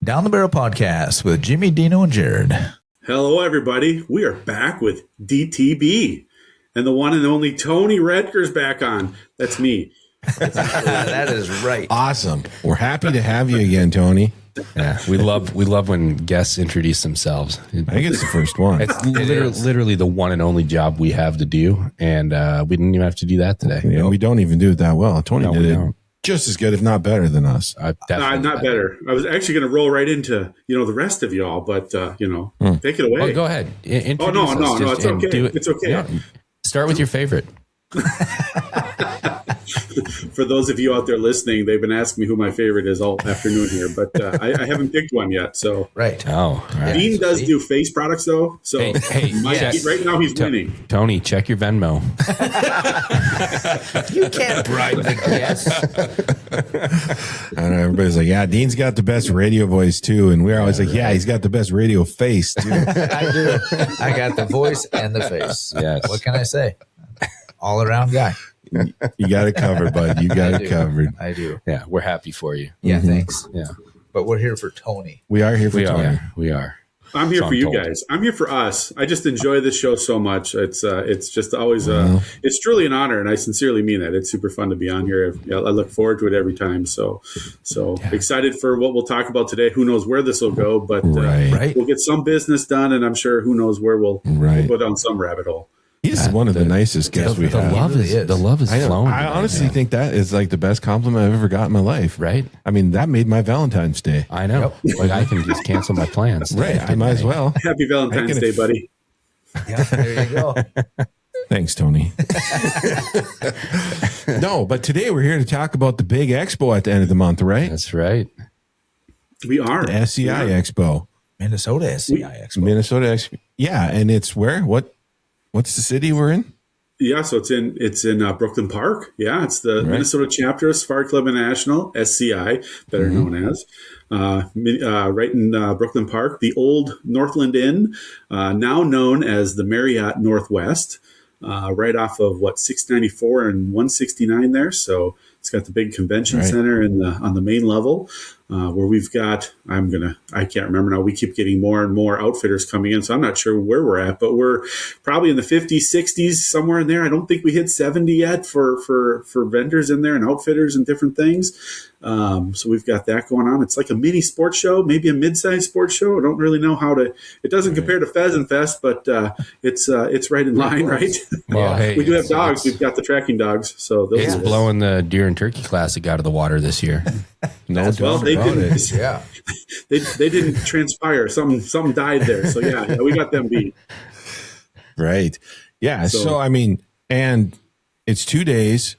Down the Barrel Podcast with Jimmy, Dino, and Jared. Hello, everybody. We are back with DTB. And the one and only Tony Roettger's back on. That's me. That is right. Awesome. We're happy to have you again, Tony. Yeah, we love when guests introduce themselves. I think it's the first one. It's literally the one and only job we have to do, and we didn't even have to do that today. Yeah, we don't even do it that well. Tony did it just as good, if not better than us. Not better. I was actually going to roll right into the rest of y'all, but take it away. Well, go ahead. Oh no, it's okay. It's okay. Yeah. Start with your favorite. For those of you out there listening, they've been asking me who my favorite is all afternoon here, but I haven't picked one yet. So right. Oh, right. Dean does do face products though. So right now he's winning. Tony, check your Venmo. You can't bribe the guests. I know everybody's like, yeah, Dean's got the best radio voice too, and we're always like, yeah, he's got the best radio face too. I do. I got the voice and the face. Yes. What can I say? All around guy. You got it covered, bud. You got it covered. I do. Yeah, we're happy for you. Yeah, thanks. Yeah, but we're here for Tony. We are here for Tony. We are. I'm here for you guys. I'm here for us. I just enjoy this show so much. It's just always it's truly an honor, and I sincerely mean that. It's super fun to be on here. I look forward to it every time. So excited for what we'll talk about today. Who knows where this will go, but we'll get some business done, and I'm sure who knows where we'll go down some rabbit hole. He's one of the nicest guests we've had. The love is flowing. I honestly think that is like the best compliment I've ever got in my life. Right? I mean, that made my Valentine's Day. I know. Yep. Like I can just cancel my plans. Right. I might as well. Happy Valentine's Day, buddy. Yeah, there you go. Thanks, Tony. No, but today we're here to talk about the big expo at the end of the month, right? That's right. We are. The SCI Expo. Minnesota SCI Expo. Minnesota Expo. Yeah, and it's where? What's the city we're in? Yeah, so it's in Brooklyn Park. Yeah, it's the Minnesota chapter of Safari Club International, SCI, better known as. Right in Brooklyn Park, the old Northland Inn, now known as the Marriott Northwest, right off of 694 and 169 there. So it's got the big convention center on the main level. Where we've got, I can't remember now, we keep getting more and more outfitters coming in, so I'm not sure where we're at, but we're probably in the 50s, 60s, somewhere in there. I don't think we hit 70 yet for vendors in there and outfitters and different things. So we've got that going on. It's like a mini sports show, maybe a mid-sized sports show. I don't really know it doesn't compare to Pheasant Fest, but it's right in line, right? Well, hey, we do have dogs. We've got the tracking dogs. So it's blowing the Deer and Turkey Classic out of the water this year. They didn't transpire. Something died there. So yeah, we got them beat. Right. Yeah. So I mean, and it's 2 days.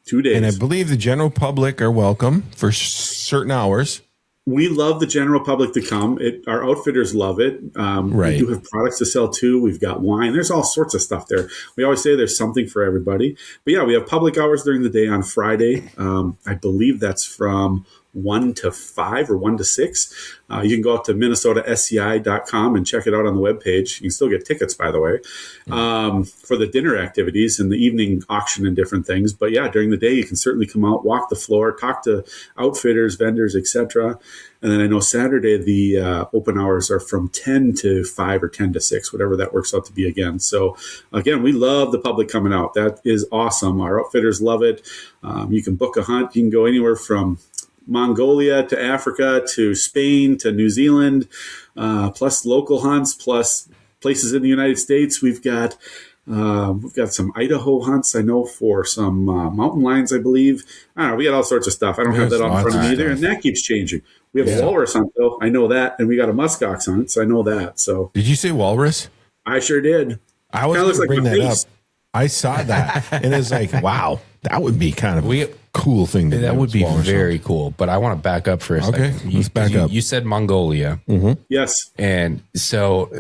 2 days. And I believe the general public are welcome for certain hours. We love the general public to come. Our outfitters love it. We do have products to sell too. We've got wine. There's all sorts of stuff there. We always say there's something for everybody. But yeah, we have public hours during the day on Friday. I believe that's from 1 to 5 or 1 to 6. You can go out to minnesotasci.com and check it out on the webpage. You can still get tickets, by the way, for the dinner activities and the evening auction and different things. But yeah, during the day, you can certainly come out, walk the floor, talk to outfitters, vendors, etc. And then I know Saturday, the open hours are from 10 to 5 or 10 to 6, whatever that works out to be again. So again, we love the public coming out. That is awesome. Our outfitters love it. You can book a hunt. You can go anywhere from Mongolia to Africa to Spain to New Zealand, plus local hunts, plus places in the United States. We've got some Idaho hunts, I know, for some mountain lions, I believe. I don't know. We got all sorts of stuff. I don't have that on front of me either, and that keeps changing. We have a walrus hunt, though. I know that, and we got a muskox hunt, so I know that. So did you say walrus? I sure did. I was going to bring that up. I saw that, and it's like, wow, that would be kind of a cool thing to do. That would be very cool, but I want to back up for a second. Okay, let's back up. You said Mongolia. Mm-hmm. Yes. And so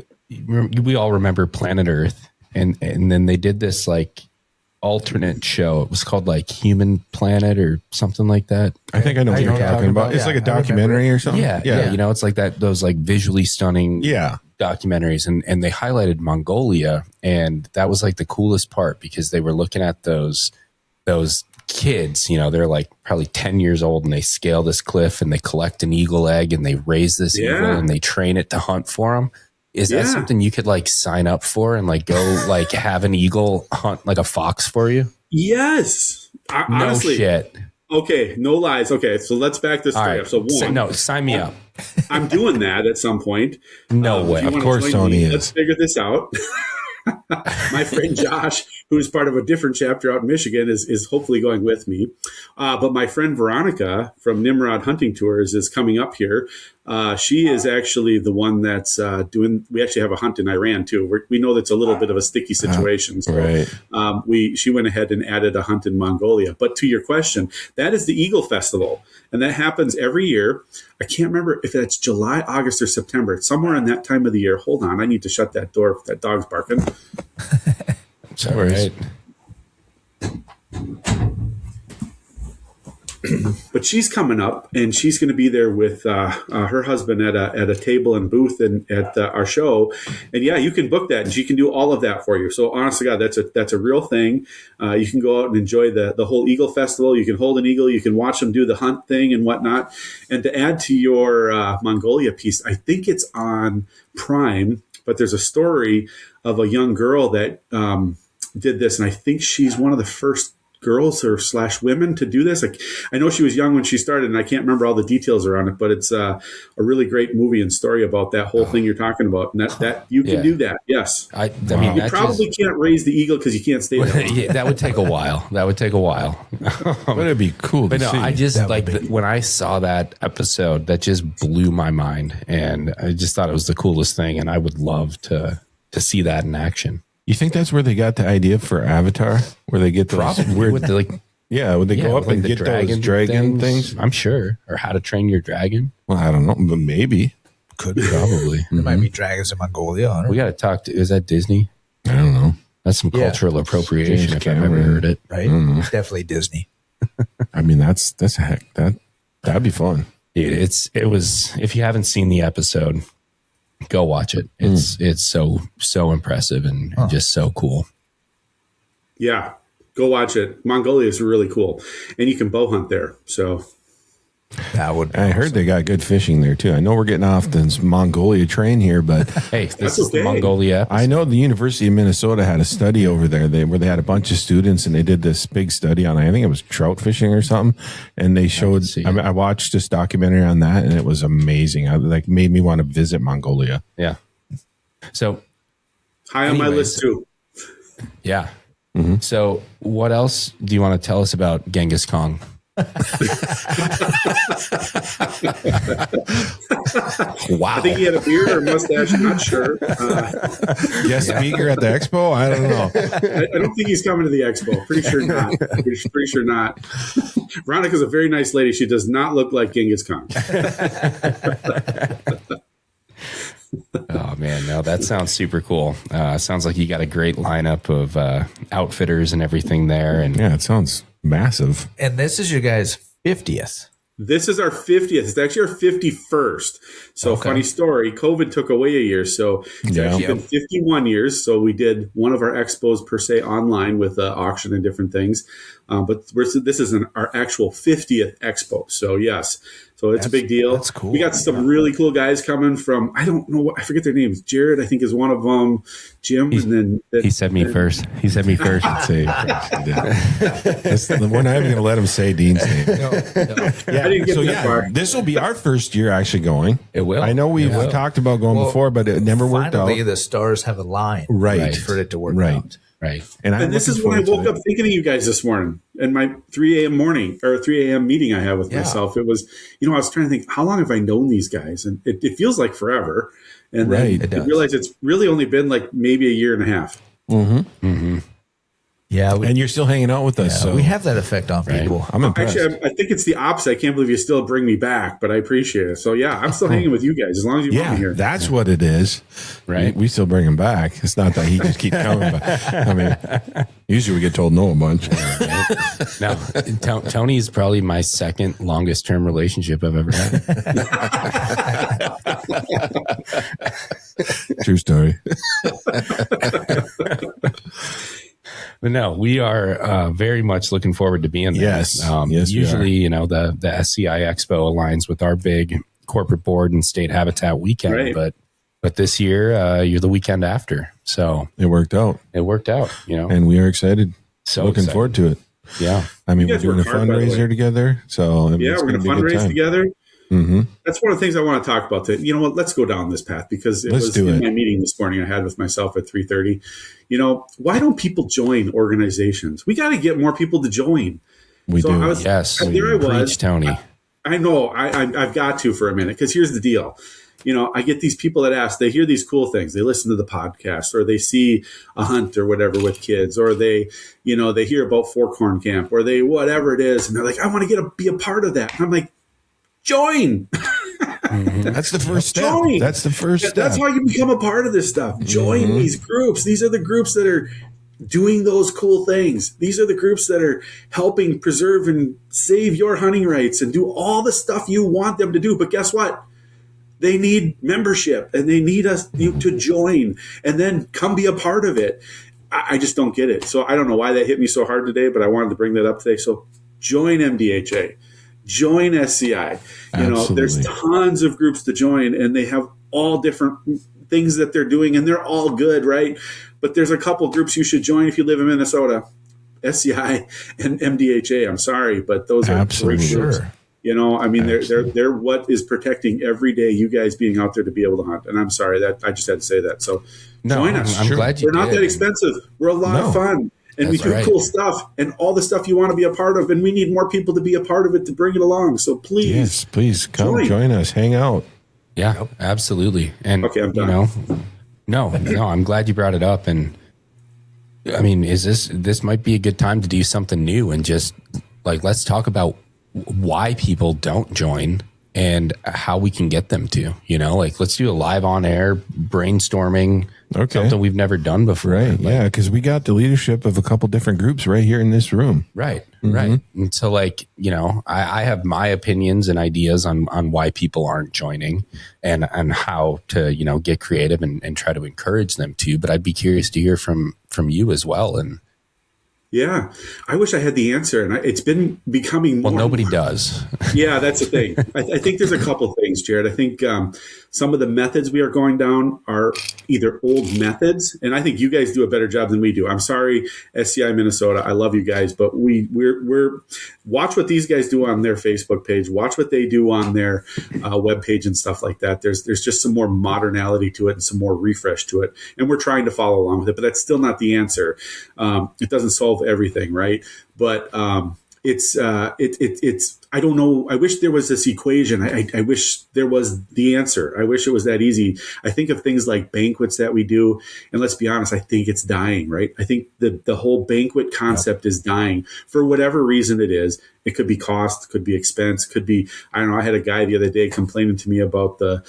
we all remember Planet Earth, and then they did this like alternate show. It was called like Human Planet or something like that. I think I know what you're talking about. It's like a documentary or something. Yeah. You know, it's like that, those like visually stunning documentaries. And they highlighted Mongolia. And that was like the coolest part because they were looking at those kids, you know, they're like probably 10 years old and they scale this cliff and they collect an eagle egg and they raise this eagle and they train it to hunt for them. Is that something you could like sign up for and like go like have an eagle hunt like a fox for you? Yes. Honestly, no shit. Okay, no lies. Okay, so let's back this story up. So one, sign me up. I'm doing that at some point. No way. Of course, Tony is. Let's figure this out. My friend Josh, who's part of a different chapter out in Michigan, is hopefully going with me. But my friend Veronica from Nimrod Hunting Tours is coming up here. She is actually the one that's doing. We actually have a hunt in Iran too. We know that's a little bit of a sticky situation. So she went ahead and added a hunt in Mongolia. But to your question, that is the Eagle Festival, and that happens every year. I can't remember if that's July, August, or September. It's somewhere in that time of the year. Hold on, I need to shut that door. That dog's barking. It's all right. But she's coming up, and she's going to be there with her husband at a table and booth at our show. And yeah, you can book that, and she can do all of that for you. So honest to God, that's a real thing. You can go out and enjoy the whole Eagle Festival. You can hold an eagle. You can watch them do the hunt thing and whatnot. And to add to your Mongolia piece, I think it's on Prime, but there's a story of a young girl that did this, and I think she's one of the first girls or / women to do this. I know she was young when she started, and I can't remember all the details around it, but it's a really great movie and story about that whole thing you're talking about. And that you can do that. Yes. I mean, you probably can't raise the eagle because you can't stay there. Yeah, that would take a while. But it'd be cool to see. I just when I saw that episode, that just blew my mind. And I just thought it was the coolest thing. And I would love to see that in action. You think that's where they got the idea for Avatar? Where they get those weird, would they go up and get those dragon things? I'm sure. Or How to Train Your Dragon. Well, I don't know, but maybe. Could be. Probably. There might be dragons in Mongolia. We got to talk to, is that Disney? I don't know. That's some cultural appropriation if I've ever heard it. Right? It's definitely Disney. I mean, that's a heck. That'd be fun. Dude, it was, if you haven't seen the episode, go watch it. It's so impressive and just so cool. Yeah, go watch it. Mongolia is really cool, and you can bow hunt there. So that would. I heard they got good fishing there too. I know we're getting off this Mongolia train here, but hey, this is the Mongolia episode. I know the University of Minnesota had a study over there where they had a bunch of students and they did this big study on, I think it was trout fishing or something, and they showed. I watched this documentary on that, and it was amazing. It made me want to visit Mongolia. Yeah. So high on my list too. Yeah. Mm-hmm. So what else do you want to tell us about Genghis Khan? Wow. I think he had a beard or a mustache. I'm not sure. Speaker at the expo? I don't know. I don't think he's coming to the expo. Pretty sure not. Pretty sure not. Veronica's a very nice lady. She does not look like Genghis Khan. Oh man, no, that sounds super cool. Sounds like you got a great lineup of outfitters and everything there. And yeah, it sounds massive. And this is your guys' 50th. This is our 50th. It's actually our 51st. So funny story, COVID took away a year. So it's actually been 51 years. So we did one of our expos per se online with auction and different things. But this is our actual 50th expo. So yes. So it's a big deal. That's cool. We got some really cool guys coming from, I don't know I forget their names. Jared, I think, is one of them. Jim, and then he said me first. He said me first. We're not even going to let him say Dean's name. No. I didn't get that far. This will be our first year actually going. It will. I know we've talked about going before, but it never worked out. Finally, the stars have aligned for it to work out. Right. And this is when I woke up thinking of you guys this morning in my 3 a.m. morning or 3 a.m. meeting I had with myself. It was, I was trying to think, how long have I known these guys? And it feels like forever. And then I realized it's really only been like maybe a year and a half. Mm-hmm. Mm-hmm. Yeah. And you're still hanging out with us. So we have that effect on people. I'm impressed. Actually, I think it's the opposite. I can't believe you still bring me back, but I appreciate it. So yeah, I'm still hanging with you guys as long as you want me here. That's what it is. Right. We still bring him back. It's not that he just keeps coming back. I mean, usually we get told no a bunch. Now, Tony is probably my second longest term relationship I've ever had. True story. But no, we are very much looking forward to being there. Yes. Yes, usually, you know, the SCI Expo aligns with our big corporate board and state habitat weekend, Right. but this year you're the weekend after. So it worked out. It worked out, you know. And we are excited. So looking excited. forward to it. Yeah. I mean, You we're guys doing a work hard, by the way. fundraiser together. So I mean, Yeah, we're going to fundraise together. Mm-hmm. That's one of the things I want to talk about today. You know what? Let's go down this path because it was in my meeting this morning I had with myself at 3:30. You know, why don't people join organizations? We got to get more people to join. We do. I was, yes. There I was. Preach, Tony. I know. I've got to for a minute because here's the deal. You know, I get these people that ask, they hear these cool things. They listen to the podcast or they see a hunt or whatever with kids, or they, you know, they hear about Forkhorn Camp or they, whatever it is. And they're like, I want to be a part of that. And I'm like, join. That's the first step. Join. That's the first step. That's how you become a part of this stuff. Join these groups. These are the groups that are doing those cool things. These are the groups that are helping preserve and save your hunting rights and do all the stuff you want them to do. But guess what? They need membership and they need us to join and then come be a part of it. I just don't get it. So I don't know why that hit me so hard today, but I wanted to bring that up today. So join MDHA, join SCI. You know, there's tons of groups to join and they have all different things that they're doing and they're all good, right? But there's a couple groups you should join if you live in Minnesota, SCI and MDHA. I'm sorry, but those are great groups. You know, I mean, they're what is protecting every day you guys being out there to be able to hunt. And I'm sorry that I just had to say that. So join us. I'm glad you We're not that expensive. We're a lot of fun. And we do cool stuff and all the stuff you want to be a part of. And we need more people to be a part of it to bring it along. So please. Yes, please come join us. Hang out. Yeah, absolutely. And, okay, I'm done. You know, no, I'm glad you brought it up. And I mean, this might be a good time to do something new and just like, let's talk about why people don't join and how we can get them to, you know, like let's do a live on air brainstorming, something we've never done before. Right. Yeah. Cause we got the leadership of a couple different groups right here in this room. Right. Right. And so like, you know, I have my opinions and ideas on why people aren't joining and how to, you know, get creative and try to encourage them to, but I'd be curious to hear from you as well. And yeah, I wish I had the answer, and it's been becoming more. Well, nobody does. Yeah, that's the thing. I think there's a couple things, Jared. I think some of the methods we are going down are either old methods, and I think you guys do a better job than we do. I'm sorry, SCI Minnesota. I love you guys, but we're watch what these guys do on their Facebook page. Watch what they do on their web page and stuff like that. There's just some more modernality to it and some more refresh to it, and we're trying to follow along with it. But that's still not the answer. It doesn't solve everything, right? But it's I don't know. I wish there was this equation. I wish there was the answer. I wish it was that easy. I think of things like banquets that we do, and let's be honest, I think it's dying, right? I think the whole banquet concept is dying for whatever reason it is. It could be cost, could be expense, could be, I don't know. I had a guy the other day complaining to me about the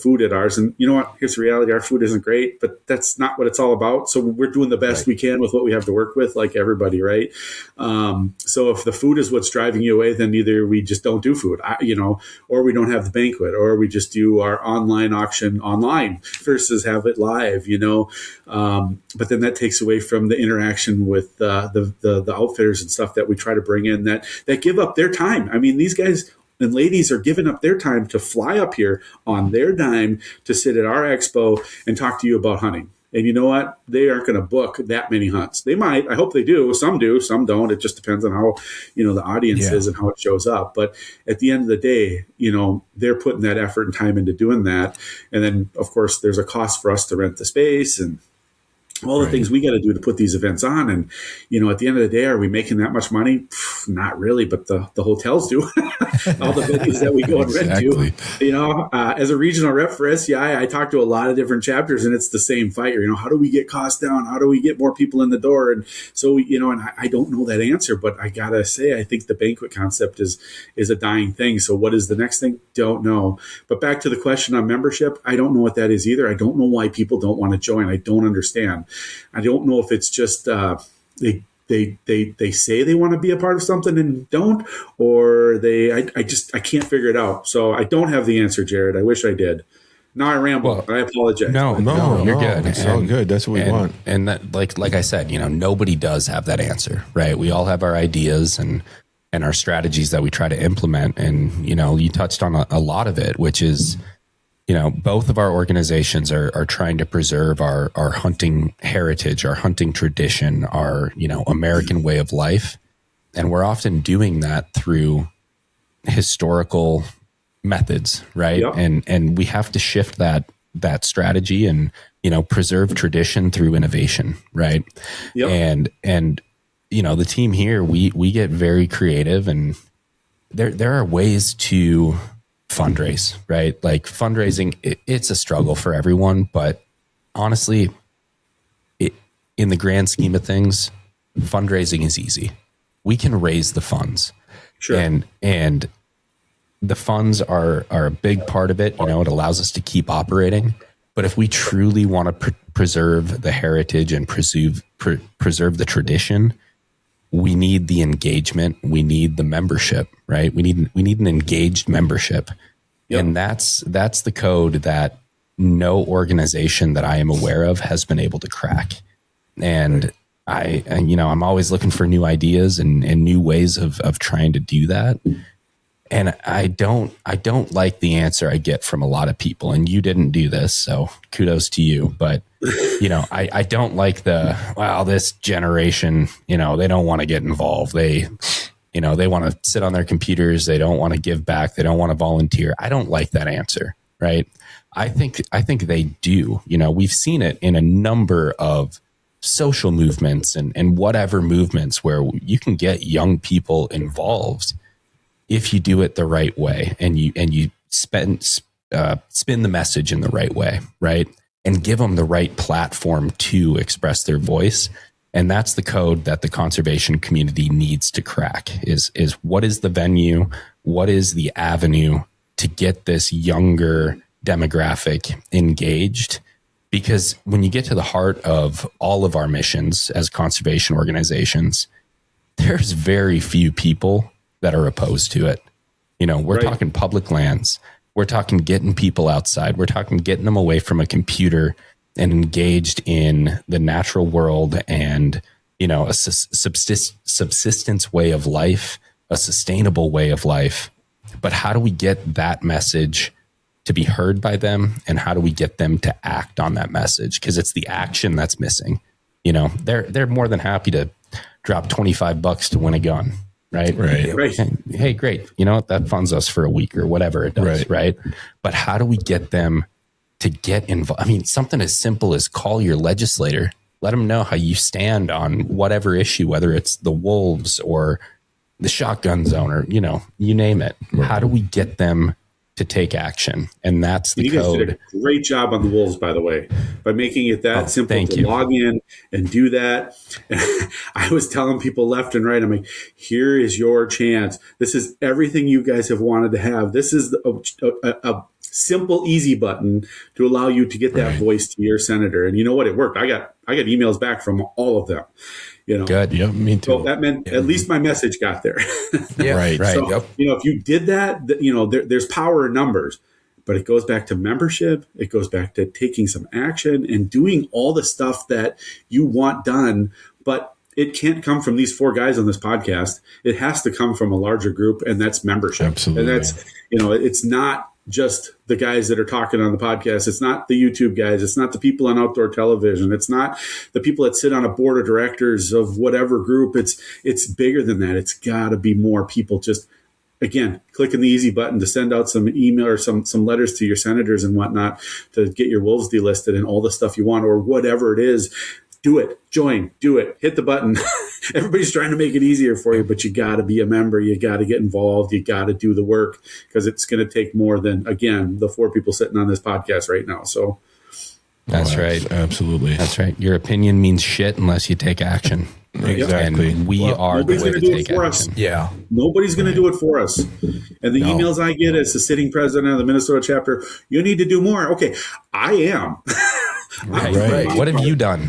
food at ours. And you know what? Here's the reality. Our food isn't great, but that's not what it's all about. So we're doing the best we can with what we have to work with, like everybody, right? So if the food is what's driving you away, then either we just don't do food, or we don't have the banquet, or we just do our online auction online versus have it live, but then that takes away from the interaction with the outfitters and stuff that we try to bring in that give up their time. I mean, these guys and ladies are giving up their time to fly up here on their dime to sit at our expo and talk to you about hunting. And you know what? They aren't going to book that many hunts. They might. I hope they do. Some do. Some don't. It just depends on how, the audience is and how it shows up. But at the end of the day, they're putting that effort and time into doing that. And then, of course, there's a cost for us to rent the space and all the things we got to do to put these events on. And, at the end of the day, are we making that much money? Not really, but the hotels do. All the venues that we go and rent to. As a regional rep for SCI, I talk to a lot of different chapters and it's the same fight. How do we get costs down? How do we get more people in the door? And so, and I don't know that answer, but I got to say, I think the banquet concept is a dying thing. So what is the next thing? Don't know. But back to the question on membership, I don't know what that is either. I don't know why people don't want to join. I don't understand. I don't know if it's just they say they want to be a part of something and don't, or I can't figure it out. So I don't have the answer, Jared. I wish I did. Now I ramble. I apologize. No, you're good. It's all good. That's what we want. And that, like I said, nobody does have that answer, right? We all have our ideas and our strategies that we try to implement. And, you touched on a lot of it, which is, both of our organizations are trying to preserve our hunting heritage, our hunting tradition, our, American way of life. And we're often doing that through historical methods, right? Yep. And we have to shift that strategy and, preserve tradition through innovation, right? Yep. And the team here, we get very creative, and there are ways to fundraise, right? Like fundraising, it's a struggle for everyone, but honestly, in the grand scheme of things, fundraising is easy. We can raise the funds. Sure. And the funds are a big part of it. It allows us to keep operating. But if we truly want to preserve the heritage and preserve the tradition, we need the engagement. We need the membership, right? We need an engaged membership. Yep. And that's the code that no organization that I am aware of has been able to crack. And I'm always looking for new ideas and new ways of trying to do that. And I don't like the answer I get from a lot of people, and you didn't do this, so kudos to you. But, I don't like this generation, they don't want to get involved. They want to sit on their computers. They don't want to give back. They don't want to volunteer. I don't like that answer, right? I think they do. We've seen it in a number of social movements and whatever movements where you can get young people involved if you do it the right way and you spin the message in the right way, right? And give them the right platform to express their voice. And that's the code that the conservation community needs to crack is what is the venue? What is the avenue to get this younger demographic engaged? Because when you get to the heart of all of our missions as conservation organizations, there's very few people that are opposed to it. We're talking public lands. We're talking getting people outside. We're talking getting them away from a computer and engaged in the natural world and, a subsistence way of life, a sustainable way of life. But how do we get that message to be heard by them, and how do we get them to act on that message? Because it's the action that's missing. They're more than happy to drop $25 to win a gun, right? Right. And, hey, great. That funds us for a week or whatever it does, right? But how do we get them to get involved? I mean, something as simple as call your legislator, let them know how you stand on whatever issue, whether it's the wolves or the shotgun zone or, you name it. Right. How do we get them to take action? And that's the code. You guys did a great job on the wolves, by the way, by making it that simple to log in and do that. I was telling people left and right, I'm like, here is your chance. This is everything you guys have wanted to have. This is a simple, easy button to allow you to get that voice to your senator. And you know what? It worked. I got emails back from all of them. Good. Yeah, me too. So that meant at least my message got there. Right. So, if you did that, there's power in numbers, but it goes back to membership. It goes back to taking some action and doing all the stuff that you want done. But it can't come from these four guys on this podcast. It has to come from a larger group, and that's membership. Absolutely. And that's, it's not just the guys that are talking on the podcast. It's not the YouTube guys. It's not the people on outdoor television. It's not the people that sit on a board of directors of whatever group. It's bigger than that. It's got to be more people just, again, clicking the easy button to send out some email or some letters to your senators and whatnot to get your wolves delisted and all the stuff you want or whatever it is. Do it. Join. Do it. Hit the button. Everybody's trying to make it easier for you, but you got to be a member. You got to get involved. You got to do the work because it's going to take more than, again, the four people sitting on this podcast right now. So that's right. Absolutely. That's right. Your opinion means shit unless you take action. Exactly. And we are the way to take action. Yeah. Nobody's going to do it for us. And the emails I get as the sitting president of the Minnesota chapter, you need to do more. Okay, I am. Right. What have you done?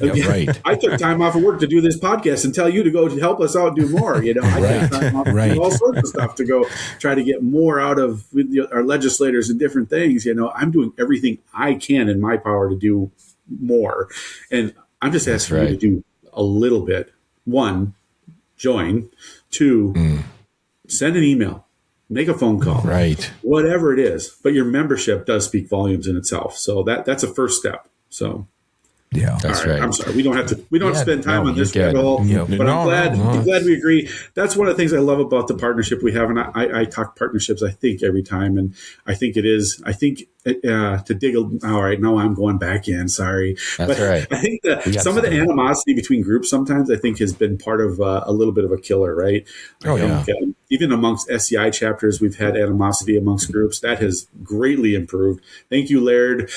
Right. I took time off of work to do this podcast and tell you to go help us out and do more. I took time off to do all sorts of stuff to go try to get more out of our legislators and different things. I'm doing everything I can in my power to do more. And I'm just asking you to do a little bit. 1, join. 2, send an email. Make a phone call. Right. Whatever it is. But your membership does speak volumes in itself. So that's a first step. So yeah, that's right. I'm sorry. We don't have to spend time on this at all. But I'm glad we agree. That's one of the things I love about the partnership we have. And I talk partnerships, I think, every time. And I think it is, to dig all right, now I'm going back in. Sorry. That's right. I think some of the animosity between groups sometimes I think has been part of a little bit of a killer, right? Even amongst SCI chapters, we've had animosity amongst groups. That has greatly improved. Thank you, Laird.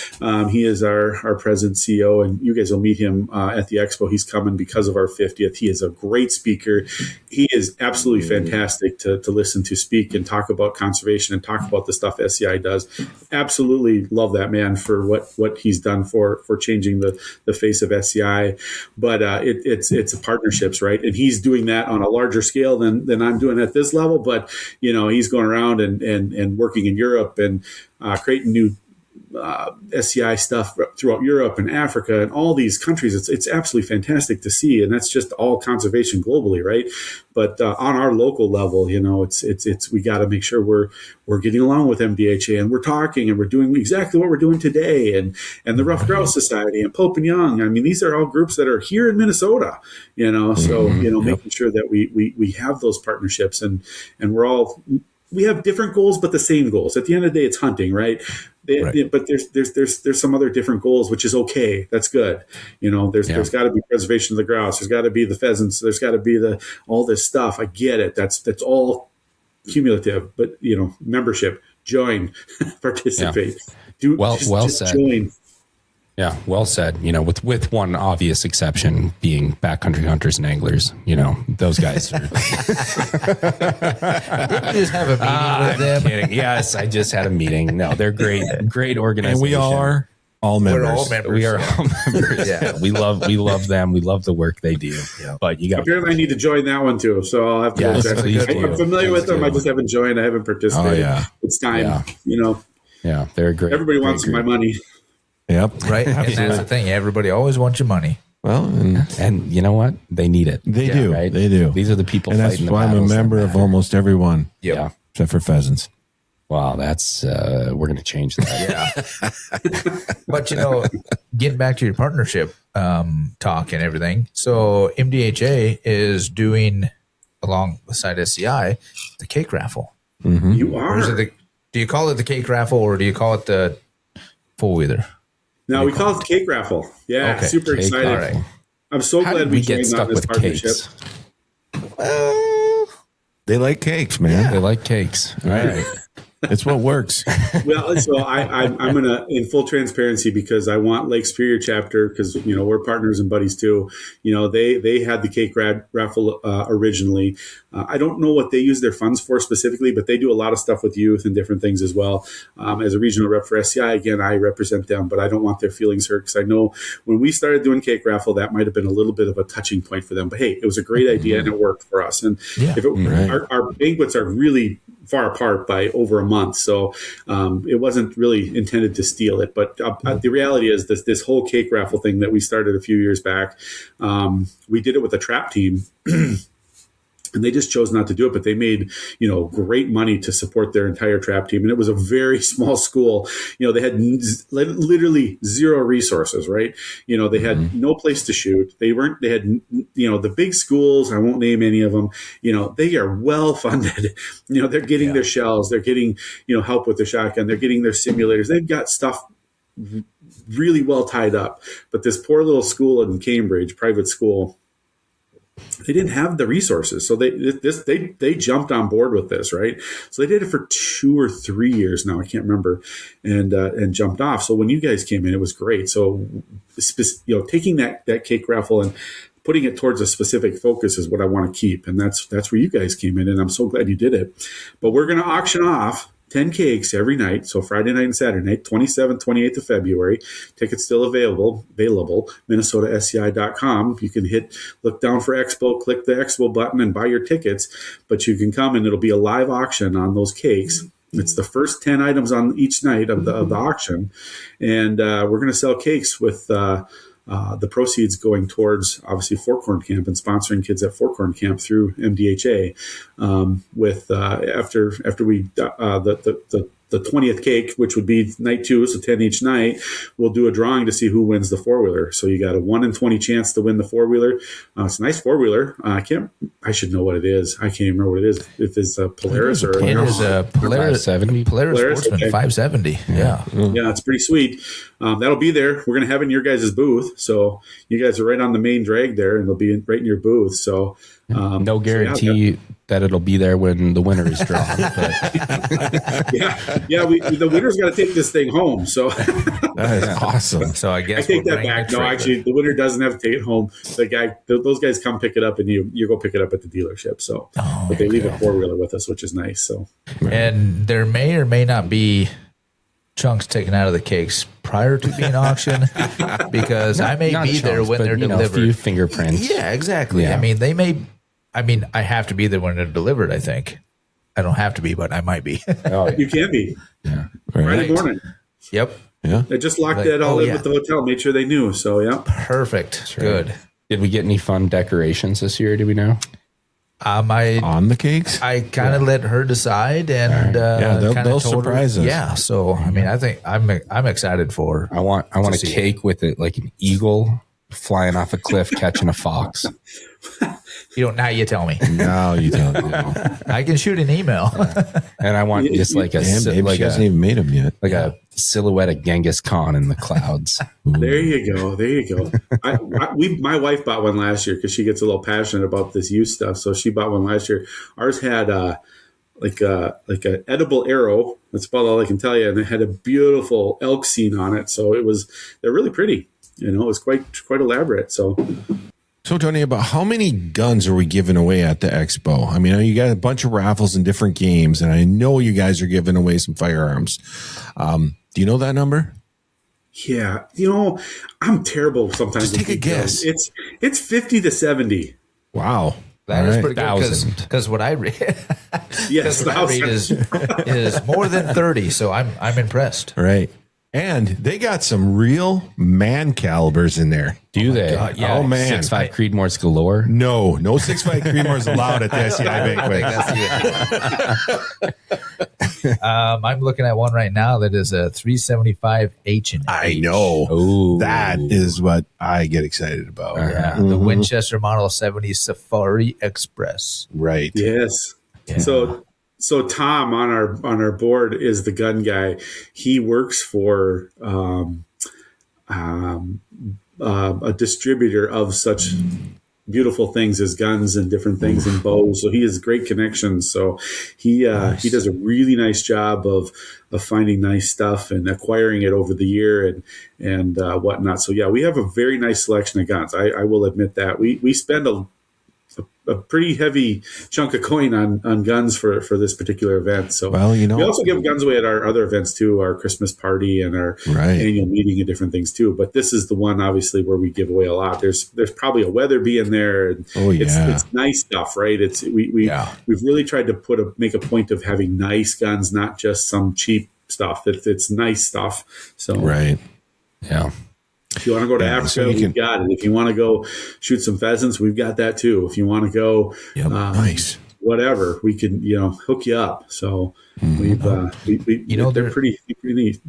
He is our president CEO, and you guys will meet him at the expo. He's coming because of our 50th. He is a great speaker. He is absolutely fantastic to listen to speak and talk about conservation and talk about the stuff SCI does. Absolutely love that man for what he's done for changing the face of SCI. But it's partnerships, right? And he's doing that on a larger scale than I'm doing at this level. But he's going around and working in Europe and creating new SCI stuff throughout Europe and Africa and all these countries. It's absolutely fantastic to see, and that's just all conservation globally, right? But on our local level, it's we got to make sure we're getting along with MDHA and we're talking and we're doing exactly what we're doing today, and the Rough Grouse Society and Pope and Young. I mean, these are all groups that are here in Minnesota, so making sure that we have those partnerships and we have different goals, but the same goals. At the end of the day, it's hunting, right? But there's some other different goals, which is okay. That's good. There's got to be preservation of the grouse. There's got to be the pheasants. There's got to be all this stuff. I get it. That's all cumulative. But membership, join, participate. Well said. Join. Yeah, well said. With one obvious exception being backcountry hunters and anglers. Those guys are. Didn't you just have a meeting with them? Kidding. Yes, I just had a meeting. No, they're great organization. And we are all members. We're all members. We are all members. Yeah, we love them. We love the work they do. Yeah. But apparently I need to join that one too. So I'll have to. I'm familiar with them. I just haven't joined. I haven't participated. Oh, yeah. It's time. Yeah, they're great. Everybody wants my money. Yep. Right. And that's the thing. Everybody always wants your money. Well, and you know what? They need it. They do. Right? They do. These are the people and fighting that's why I'm a member of almost everyone. Yeah. Except for pheasants. Wow, that's we're going to change that. Yeah. But getting back to your partnership talk and everything. So MDHA is doing alongside SCI the cake raffle. Mm-hmm. You are. Or is it do you call it the cake raffle or do you call it the full wheeler? No, we call it the cake raffle. Yeah, okay. super cake, excited. Right. I'm so glad we get joined stuck on this with partnership. cakes. Well, they like cakes, man. Yeah, they like cakes. All right. It's what works. Well, so I'm going to, in full transparency, because I want Lake Superior chapter, because, we're partners and buddies too. They had the cake raffle originally. I don't know what they use their funds for specifically, but they do a lot of stuff with youth and different things as well. As a regional rep for SCI, again, I represent them, but I don't want their feelings hurt because I know when we started doing cake raffle, that might have been a little bit of a touching point for them. But hey, it was a great idea and it worked for us. And our banquets are really far apart by over a month. So it wasn't really intended to steal it. But the reality is this whole cake raffle thing that we started a few years back, we did it with a trap team. And they just chose not to do it, but they made, great money to support their entire trap team. And it was a very small school. They had literally zero resources, right? They had no place to shoot. They had the big schools, I won't name any of them, they are well funded. They're getting their shells, they're getting, help with the shotgun, they're getting their simulators. They've got stuff really well tied up. But this poor little school in Cambridge, private school, they didn't have the resources. So they jumped on board with this, right? So they did it for 2 or 3 years now, I can't remember, and jumped off. So when you guys came in, it was great. So, taking that cake raffle and putting it towards a specific focus is what I want to keep. And that's where you guys came in. And I'm so glad you did it. But we're going to auction off 10 cakes every night. So Friday night and Saturday night, 27th, 28th of February. Tickets still available, MinnesotaSCI.com. You can look down for Expo, click the Expo button and buy your tickets, but you can come and it'll be a live auction on those cakes. It's the first 10 items on each night of the auction. And we're going to sell cakes with the proceeds going towards, obviously, Fork Horn Camp and sponsoring kids at Fork Horn Camp through MDHA. After we the 20th cake, which would be night 2, so 10 each night, we'll do a drawing to see who wins the 4-wheeler. So you got a 1 in 20 chance to win the 4-wheeler. It's a nice 4-wheeler. I should know what it is. I can't even remember what it is. If it's a Polaris or it is a Polaris 570. Polaris Sportsman 570. Yeah. Yeah, it's pretty sweet. That'll be there. We're going to have it in your guys' booth. So you guys are right on the main drag there, and it'll be right in your booth. So no guarantee that it'll be there when the winner is drawn. But. The winner's got to take this thing home. So that is awesome. So I guess I take that back. No, actually, the winner doesn't have to take it home. Those guys come pick it up, and you go pick it up at the dealership. So, but they leave a 4-wheeler with us, which is nice. So, and there may or may not be chunks taken out of the cakes prior to being auctioned because I may be there when they're delivered. A few fingerprints. Yeah, exactly. Yeah. I mean, I have to be there when they're delivered, I think. I don't have to be, but I might be. You can be. Yeah. Friday morning. Yep. Yeah. I just locked that all in with the hotel, made sure they knew. So, yeah. Perfect. Good. Did we get any fun decorations this year? Do we know? On the cakes? I kind of let her decide, and they'll surprise us. Yeah, so I mean, I think I'm excited for. I want a cake with it, like an eagle flying off a cliff catching a fox. You don't. Now you tell me. No, you don't. I can shoot an email. And I want just like maybe she hasn't even made them yet. Like a silhouette of Genghis Khan in the clouds. There you go. My wife bought one last year because she gets a little passionate about this youth stuff. So she bought one last year. Ours had like a edible arrow. That's about all I can tell you. And it had a beautiful elk scene on it. So they're really pretty. It was quite elaborate. So Tony, about how many guns are we giving away at the expo? I mean, you got a bunch of raffles and different games, and I know you guys are giving away some firearms. Do you know that number? Yeah, I'm terrible sometimes. Just take a guess. It's 50 to 70. Wow. That is pretty good because what I read, yes, what I read is more than 30. So I'm impressed. Right. And they got some real man calibers in there. Do they? God, yeah. Oh, man. 6.5 Creedmoors galore. No 6.5 Creedmoors allowed at the SCI banquet. I'm looking at one right now that is a 375 H&H. I know. Ooh. That is what I get excited about. Yeah, the Winchester Model 70 Safari Express. Right. Yes. Yeah. So Tom on our board is the gun guy. He works for a distributor of such beautiful things as guns and different things and bows. So he has great connections. So he does a really nice job of finding nice stuff and acquiring it over the year and whatnot. So yeah, we have a very nice selection of guns. I will admit that we spend a pretty heavy chunk of coin on guns for this particular event. So we also give guns away at our other events too, our Christmas party and our annual meeting and different things too. But this is the one obviously where we give away a lot. There's probably a Weatherby in there. And it's nice stuff, right? We've really tried to make a point of having nice guns, not just some cheap stuff. It's nice stuff. So right. Yeah. If you want to go to Africa, we've got it. If you want to go shoot some pheasants, we've got that too. If you want to go, nice, whatever, we can, hook you up. So they're pretty neat.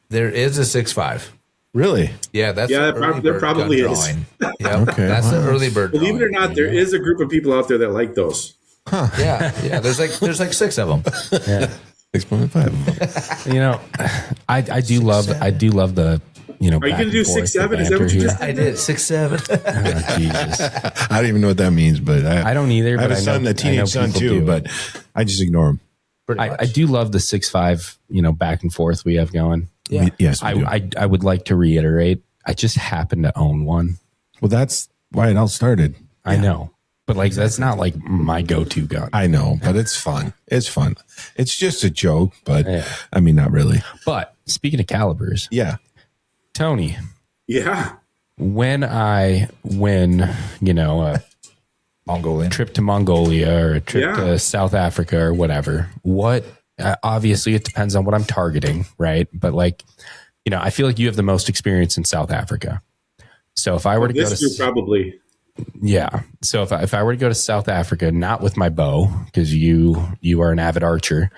There is a 6.5. Really? Yeah, that's there probably is. Yep. Okay, that's the early bird. Believe it or not, there is a group of people out there that like those. Huh. Yeah. There's like 6 of them. Yeah, 6.5. I do love the. Are you going to do 6.7? Is that what you just did? I did 6.7. Oh, Jesus. I don't even know what that means, but I don't either. I have a teenage son too, but I just ignore him. I do love the 6.5, back and forth we have going. Yeah. Yes, I would like to reiterate. I just happen to own one. Well, that's why it all started. I know, But like, that's not like my go-to gun. I know, but it's fun. It's fun. It's just a joke, but I mean, not really. But speaking of calibers, yeah, Tony. Yeah. When I win, a Mongolian trip to Mongolia or a trip to South Africa or whatever, obviously it depends on what I'm targeting, right? But like, I feel like you have the most experience in South Africa. So if I were to go to probably. Yeah. So if I were to go to South Africa, not with my bow, because you are an avid archer,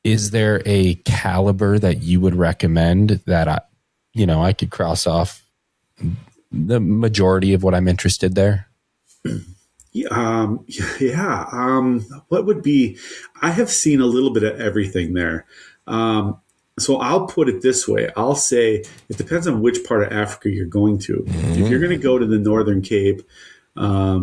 is there a caliber that you would recommend that I could cross off the majority of what I'm interested there? What would be? I have seen a little bit of everything there. So I'll put it this way. I'll say it depends on which part of Africa you're going to. If you're going to go to the Northern Cape,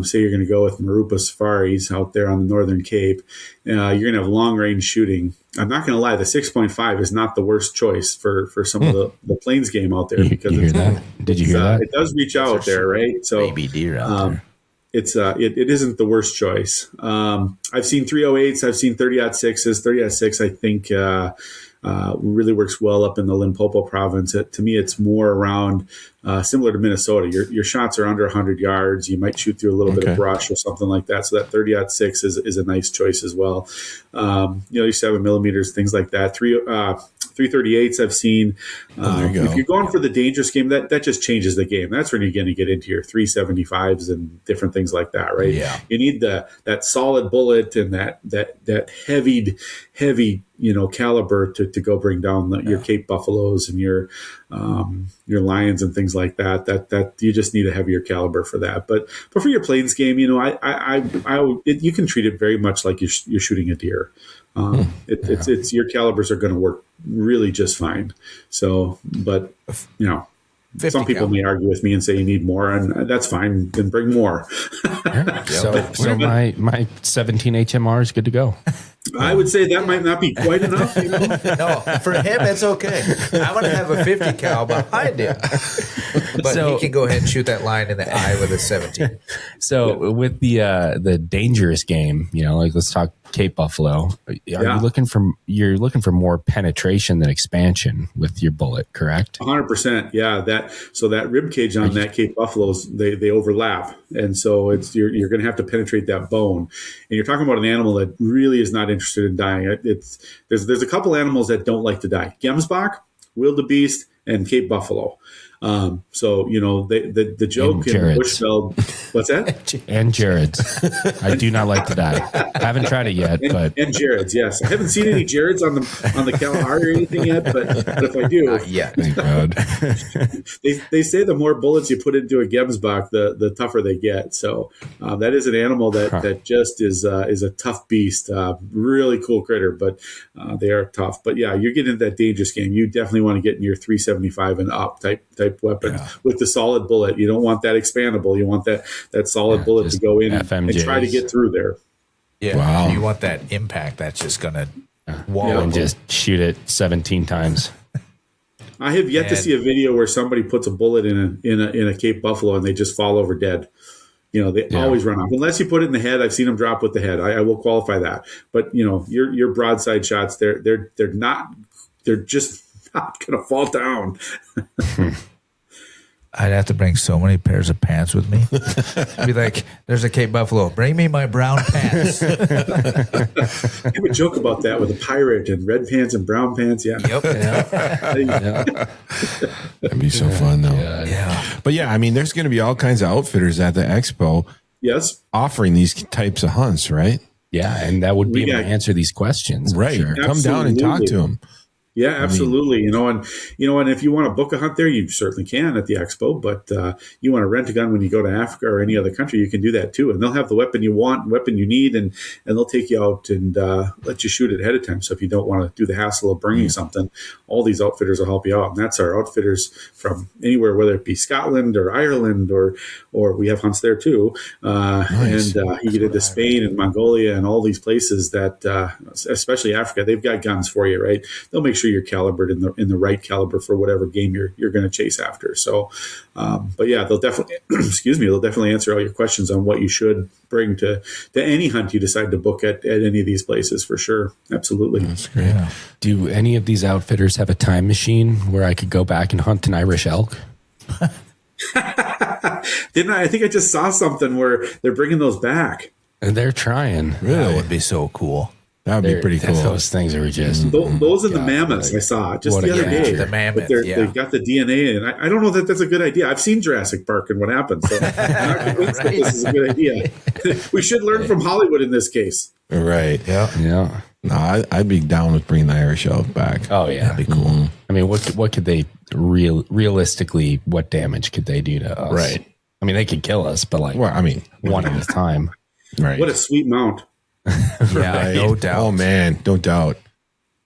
say you're going to go with Marupa Safaris out there on the Northern Cape, you're going to have long range shooting. I'm not going to lie, the 6.5 is not the worst choice for some of the plains game out there. Because Did you hear that? It does reach out there, right? So baby deer out there. It isn't the worst choice. I've seen 308s, I've seen 30-06s. 30-06, I think, really works well up in the Limpopo province. To me, it's more around similar to Minnesota. Your shots are under 100 yards. You might shoot through a little bit of brush or something like that. So that 30-06 is a nice choice as well. Your 7 millimeters, things like that. 338s I've seen. If you're going for the dangerous game, that just changes the game. That's when you're going to get into your 375s and different things like that, right? Yeah. You need that solid bullet and that heavy caliber to go bring down your Cape Buffaloes and your Lions and things like that. That you just need a heavier caliber for that. But for your plains game, you can treat it very much like you're shooting a deer. It's your calibers are going to work really just fine. So, but some people may argue with me and say you need more, and that's fine. Then bring more. So my 17 HMR is good to go. I would say that might not be quite enough. No, for him it's okay. I'm going to have a 50 cal behind him, but he can go ahead and shoot that line in the eye with a 17. So with the dangerous game, like let's talk Cape Buffalo. You're looking for more penetration than expansion with your bullet, correct? 100%. Yeah. That rib cage on that Cape Buffaloes, they overlap, and so you're going to have to penetrate that bone. And you're talking about an animal that really is not interested in dying. There's a couple animals that don't like to die: Gemsbok, wildebeest, and Cape Buffalo. The joke in Bushveld, what's that? And Jared's. I do not like to die. I haven't tried it yet, and Jared's, yes. I haven't seen any Jared's on the Kalahari or anything yet, but if I do, thank God. they say the more bullets you put into a Gemsbok, the tougher they get. So that is an animal that just is a tough beast. Really cool critter, but they are tough. But yeah, you're getting into that dangerous game. You definitely want to get in your 375 and up type weapon with the solid bullet. You don't want that expandable. You want that solid bullet to go in and try to get through there. Yeah. Wow. You want that impact that's just going to wall and just shoot it 17 times. I have yet to see a video where somebody puts a bullet in a Cape Buffalo and they just fall over dead. They always run off. Unless you put it in the head, I've seen them drop with the head. I will qualify that. But your broadside shots, they're just not going to fall down. I'd have to bring so many pairs of pants with me. I'd be like, there's a Cape Buffalo. Bring me my brown pants. I would joke about that with a pirate and red pants and brown pants. Yeah. Yep. That'd be so fun, though. Yeah. But yeah, I mean, there's going to be all kinds of outfitters at the expo. Yes. Offering these types of hunts, right? Yeah. And that would be able to answer these questions. Right. Sure. Come down and talk to them. Yeah, absolutely. And if you want to book a hunt there, you certainly can at the expo. But you want to rent a gun when you go to Africa or any other country, you can do that too. And they'll have the weapon you want, weapon you need, and they'll take you out and let you shoot it ahead of time. So if you don't want to do the hassle of bringing something, all these outfitters will help you out. And that's our outfitters from anywhere, whether it be Scotland or Ireland or we have hunts there too. Nice. And you get into Spain and Mongolia and all these places that, especially Africa, they've got guns for you, right? They'll make sure sure you're calibrated in the right caliber for whatever game you're going to chase after. So, but yeah, they'll definitely, they'll definitely answer all your questions on what you should bring to any hunt you decide to book at any of these places for sure. Absolutely. That's great. Yeah. Do any of these outfitters have a time machine where I could go back and hunt an Irish elk? Didn't I? I think I just saw something where they're bringing those back. And they're trying. Really? That would be so cool. That would be pretty cool. Those things are just Those and the mammoths I saw just the other day. The mammoth, they got the DNA in. I don't know that that's a good idea. I've seen Jurassic Park and what happened. So I'm not convinced that this is a good idea. We should learn from Hollywood in this case. Right. Yeah. No, I'd be down with bringing the Irish elk back. Oh yeah, that'd be cool. I mean, what could they realistically? What damage could they do to us? Right. I mean, they could kill us, but like, Well, I mean, one at a time. right. What a sweet mount. Yeah, Right. No doubt. Oh man, no doubt.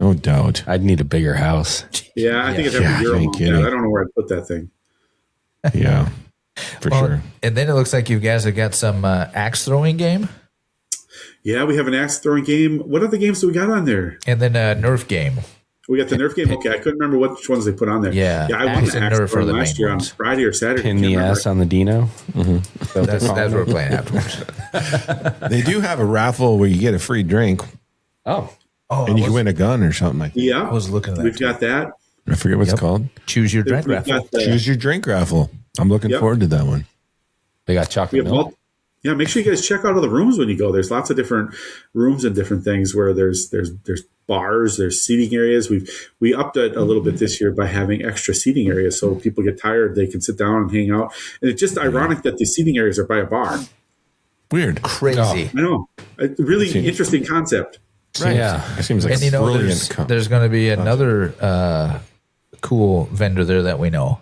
No doubt. I'd need a bigger house. Yeah, I think it'd have a Euro ain't mount. kidding. Yeah, I don't know where I'd put that thing. Yeah. For sure. And then it looks like you guys have got some axe throwing game, Yeah, we have an axe throwing game. What other games do we got on there? and then a Nerf game. We got the Nerf game. Okay, I couldn't remember which ones they put on there. Yeah, I won axe the and axe Nerf are throwing the last main year ones. on Friday or Saturday. Pin Can't the remember. ass on the Dino. That's what we're playing afterwards. They do have a raffle where you get a free drink Oh, and you can win a gun or something like that. Yeah, I was looking at that. we've got that. I forget what it's called. Choose your drink We've raffle. got the- Choose your drink raffle. I'm looking Yep. forward to that one. they got we chocolate have milk. yeah, make sure you guys check out all the rooms when you go. There's lots of different rooms and different things where there's bars, there's seating areas. We upped it a little bit this year by having extra seating areas, so people get tired, they can sit down and hang out. And it's just ironic that the seating areas are by a bar. Weird. Crazy. I know, a really interesting concept. Right. Yeah. That seems like And a you know, brilliant there's going to be another cool vendor there that we know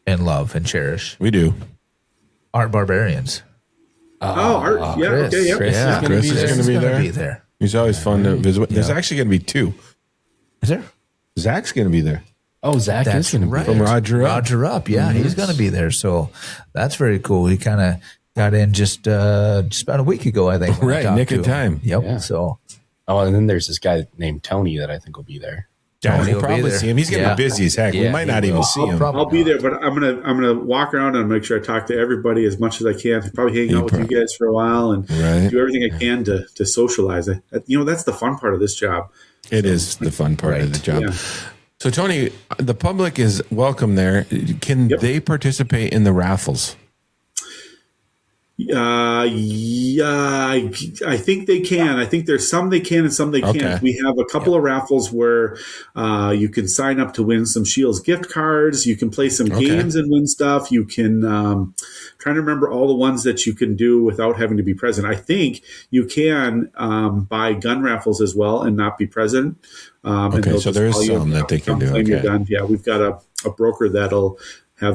and love and cherish. We do. Art Barbarians. Art, yeah, Chris. okay, yeah. Chris is gonna Chris be is there. going to be gonna there. be there. He's always fun to visit. There's actually going to be two. Is there? Zach's going to be there Oh, Zach is That's going to be right. from Roger Up. Roger Up. Yeah, he's going to be there. So that's very cool. He kind of got in just about a week ago, I think. when I Right, talked nick to of him. time. Yep. Yeah. So Oh, and then there's this guy named Tony that I think will be there. Tony We'll will be probably there. see him. He's going to Yeah. be busy as heck. We Yeah, might he not even will. see him. I'll be there, but I'm gonna walk around and make sure I talk to everybody as much as I can. Probably hang out with you guys for a while and Right. do everything I can to socialize. That's the fun part of this job. It is the fun part of the job. Yeah. So, Tony, the public is welcome there. Can they participate in the raffles? Yeah, I think they can. I think there's some they can and some they can't. Okay. We have a couple of raffles where you can sign up to win some Shields gift cards. You can play some games and win stuff. You can trying to remember all the ones that you can do without having to be present. I think you can buy gun raffles as well and not be present. And they'll so just there is call you some that they can come do. claim your Okay. gun. Yeah, we've got a broker that'll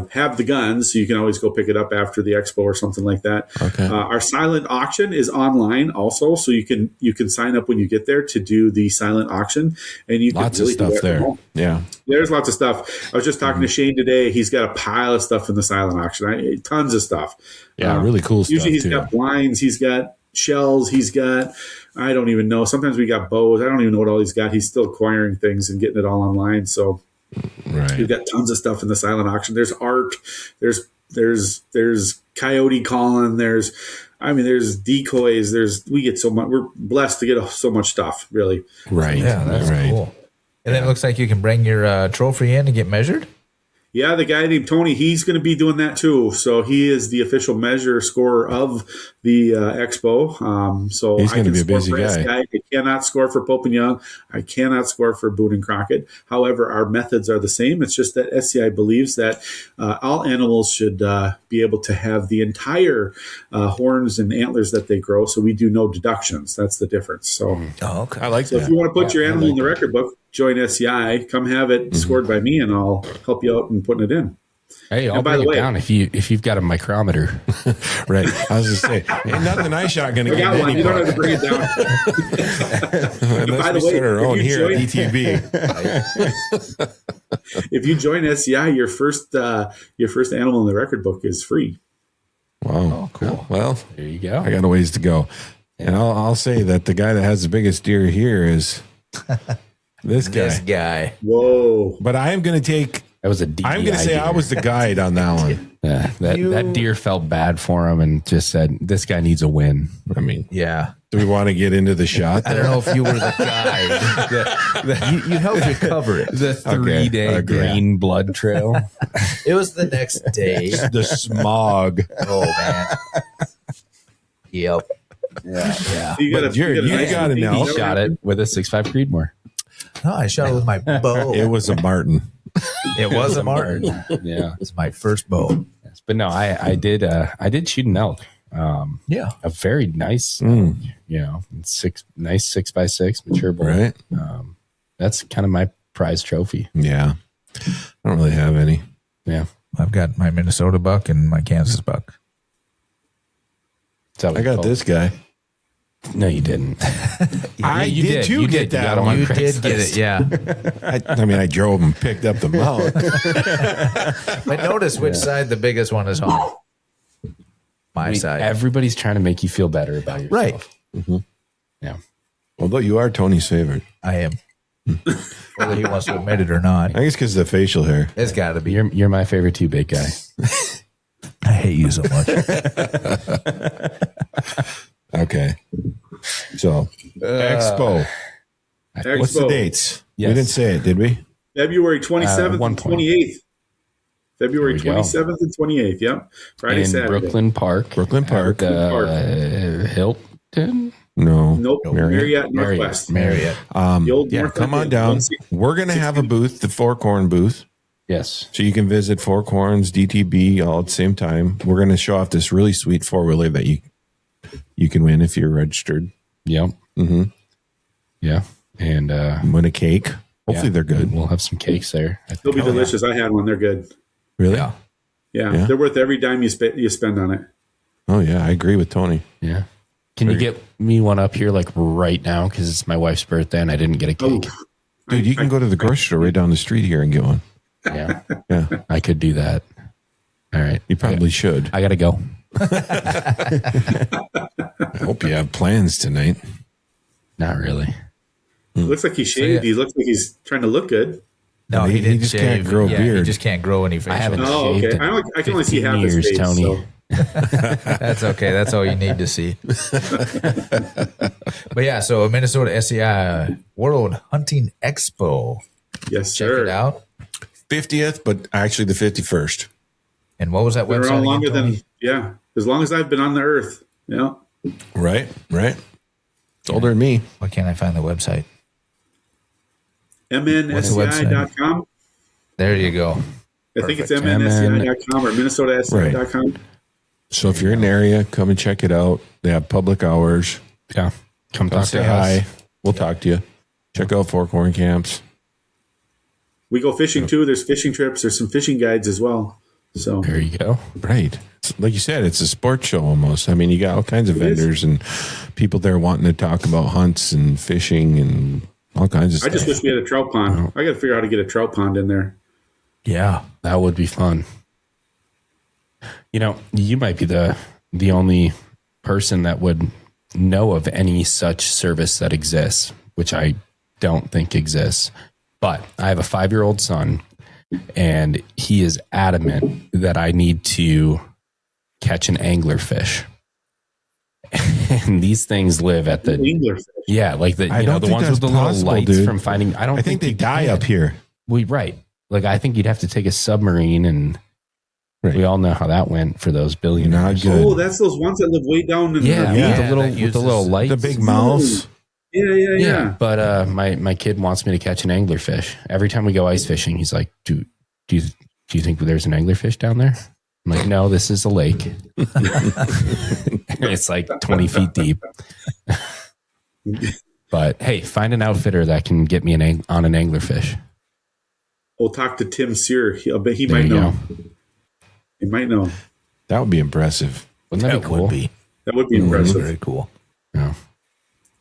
have the guns, so you can always go pick it up after the expo or something like that. Okay. Our silent auction is online also, so you can sign up when you get there to do the silent auction, and you Lots can really of stuff do that from there. home. Yeah. There's lots of stuff. I was just talking to Shane today. He's got a pile of stuff in the silent auction. Tons of stuff. Yeah, really cool stuff. Usually he's too. got blinds. He's got shells. He's got, I don't even know. Sometimes we got bows. I don't even know what all he's got. He's still acquiring things and getting it all online. So Right. we've got tons of stuff in the silent auction. There's art. There's coyote calling. There's decoys. We get so much. We're blessed to get so much stuff. Really. Right. yeah, that's right. cool. And then it looks like you can bring your trophy in and get measured. Yeah, the guy named Tony, he's going to be doing that too. So he is the official measure scorer of the expo. So He's gonna be a score busy for guy. SCI. I cannot score for Pope and Young. I cannot score for Boone and Crockett. However, our methods are the same. It's just that SCI believes that all animals should be able to have the entire horns and antlers that they grow. So we do no deductions. That's the difference. So, Oh, okay. I like so if that. you want to put your animal in the record book, join SCI. Come have it scored by me, and I'll help you out in putting it in. Hey, I'll by bring the it way- down if you've got a micrometer. Right. I was just say, ain't nothing I shot going to I get got one. You don't have to bring it down. Unless by the we way, set our if own you here at join- ETB. If you join SCI, your first animal in the record book is free. Wow. Cool. Well, There you go. I got a ways to go. And I'll say that the guy that has the biggest deer here is This guy. Whoa. But I am going to take. That was a DEI I'm going to say deer. I was the guide on that one. Yeah, that deer felt bad for him and just said, "This guy needs a win." I mean, yeah. Do we want to get into the shot? I don't know if you were the guy. You helped recover it. The 3-day green blood trail. It was the next day. The smog. Oh man. Yep. Yeah. You got to know. He shot it with a 6.5 Creedmoor. No, I shot it with my bow. It was a Martin. It was a Martin. Yeah, It's my first bow. yes. But no, I did shoot an elk. Yeah. A very nice, nice 6x6 mature bull. Right. That's kind of my prize trophy. Yeah. I don't really have any. Yeah. I've got my Minnesota buck and my Kansas buck. I got this guy. No, you didn't. I did too. You get did. that You one. You did get it, yeah. I drove and picked up the mount. But notice which side the biggest one is on. My side. Everybody's trying to make you feel better about yourself. Right. Mm-hmm. Yeah. Although you are Tony's favorite. I am. Whether he wants to admit it or not. I think it's because of the facial hair. It's got to be. You're my favorite too, big guy. I hate you so much. Okay. So, Expo. What's the dates? Yes. We didn't say it, did we? February 27th and 28th. February 27th and 28th. Yep. Friday, in Saturday. Brooklyn Park. Hilton? No. Nope. Marriott Northwest. Marriott. The old North Come on End, down. 160. We're going to have a booth, the Four Corn booth. Yes. So you can visit Four Corns, DTB all at the same time. We're going to show off this really sweet four-wheeler that you can win if you're registered. Yep. Mm-hmm. Yeah. And win a cake. Hopefully they're good. We'll have some cakes there. They'll be delicious. I had one. They're good. Really? Yeah. Yeah. They're worth every dime you spend on it. Oh, yeah. I agree with Tony. Yeah. Can you get me one up here like right now? Because it's my wife's birthday and I didn't get a cake. Oh, Dude, you can go to the grocery store right down the street here and get one. Yeah. Yeah. I could do that. All right. You probably should. I got to go. I hope you have plans tonight. Not really. Looks like he shaved. He looks like he's trying to look good. No, He he didn't just shave. can't grow He beard. just can't grow any facial. I haven't Oh, okay. shaved in I can only see 15 half his years, face. Tony. So. That's okay. That's all you need to see. But yeah, so Minnesota SCI World Hunting Expo. Yes, Check sir. it out. 50th, but actually the 51st. And what was that Been website? around again, longer Tony? than as long as I've been on the earth. Yeah. Right. It's older than me. Why can't I find the website? MNSCI.com. There you go. I think it's MNSCI.com or MinnesotaSCI.com. So if you're in the area, come and check it out. They have public hours. Yeah. Come talk Say to hi. us. We'll talk to you. Check out Four Corn Camps. We go fishing too. There's fishing trips. There's some fishing guides as well. So There you go. Right. Like you said, it's a sports show almost. I mean, you got all kinds of vendors and people there wanting to talk about hunts and fishing and all kinds of stuff. I just wish we had a trout pond. I got to figure out how to get a trout pond in there. Yeah. That would be fun. You know, you might be the only person that would know of any such service that exists, which I don't think exists. But I have a 5-year-old son, and he is adamant that I need to catch an anglerfish. And these things live at the Anglerfish. like the I don't the think ones with that's the little possible, lights dude. from finding. I think they you die can. up here. Right. Like I think you'd have to take a submarine, and Right. we all know how that went for those Not billionaires. good. Oh, that's those ones that live way down in Yeah, the Yeah, with that the little uses lights. The big mouths. Yeah. But my kid wants me to catch an anglerfish. Every time we go ice fishing, he's like, "Do you think there's an anglerfish down there?" I'm like, "No, this is a lake. It's like 20 feet deep." But hey, find an outfitter that can get me on an anglerfish. We'll talk to Tim Sear. I bet he There might you know. go. He might know. That would be impressive. Wouldn't that be cool? Would be. That would be impressive. Very cool. Yeah.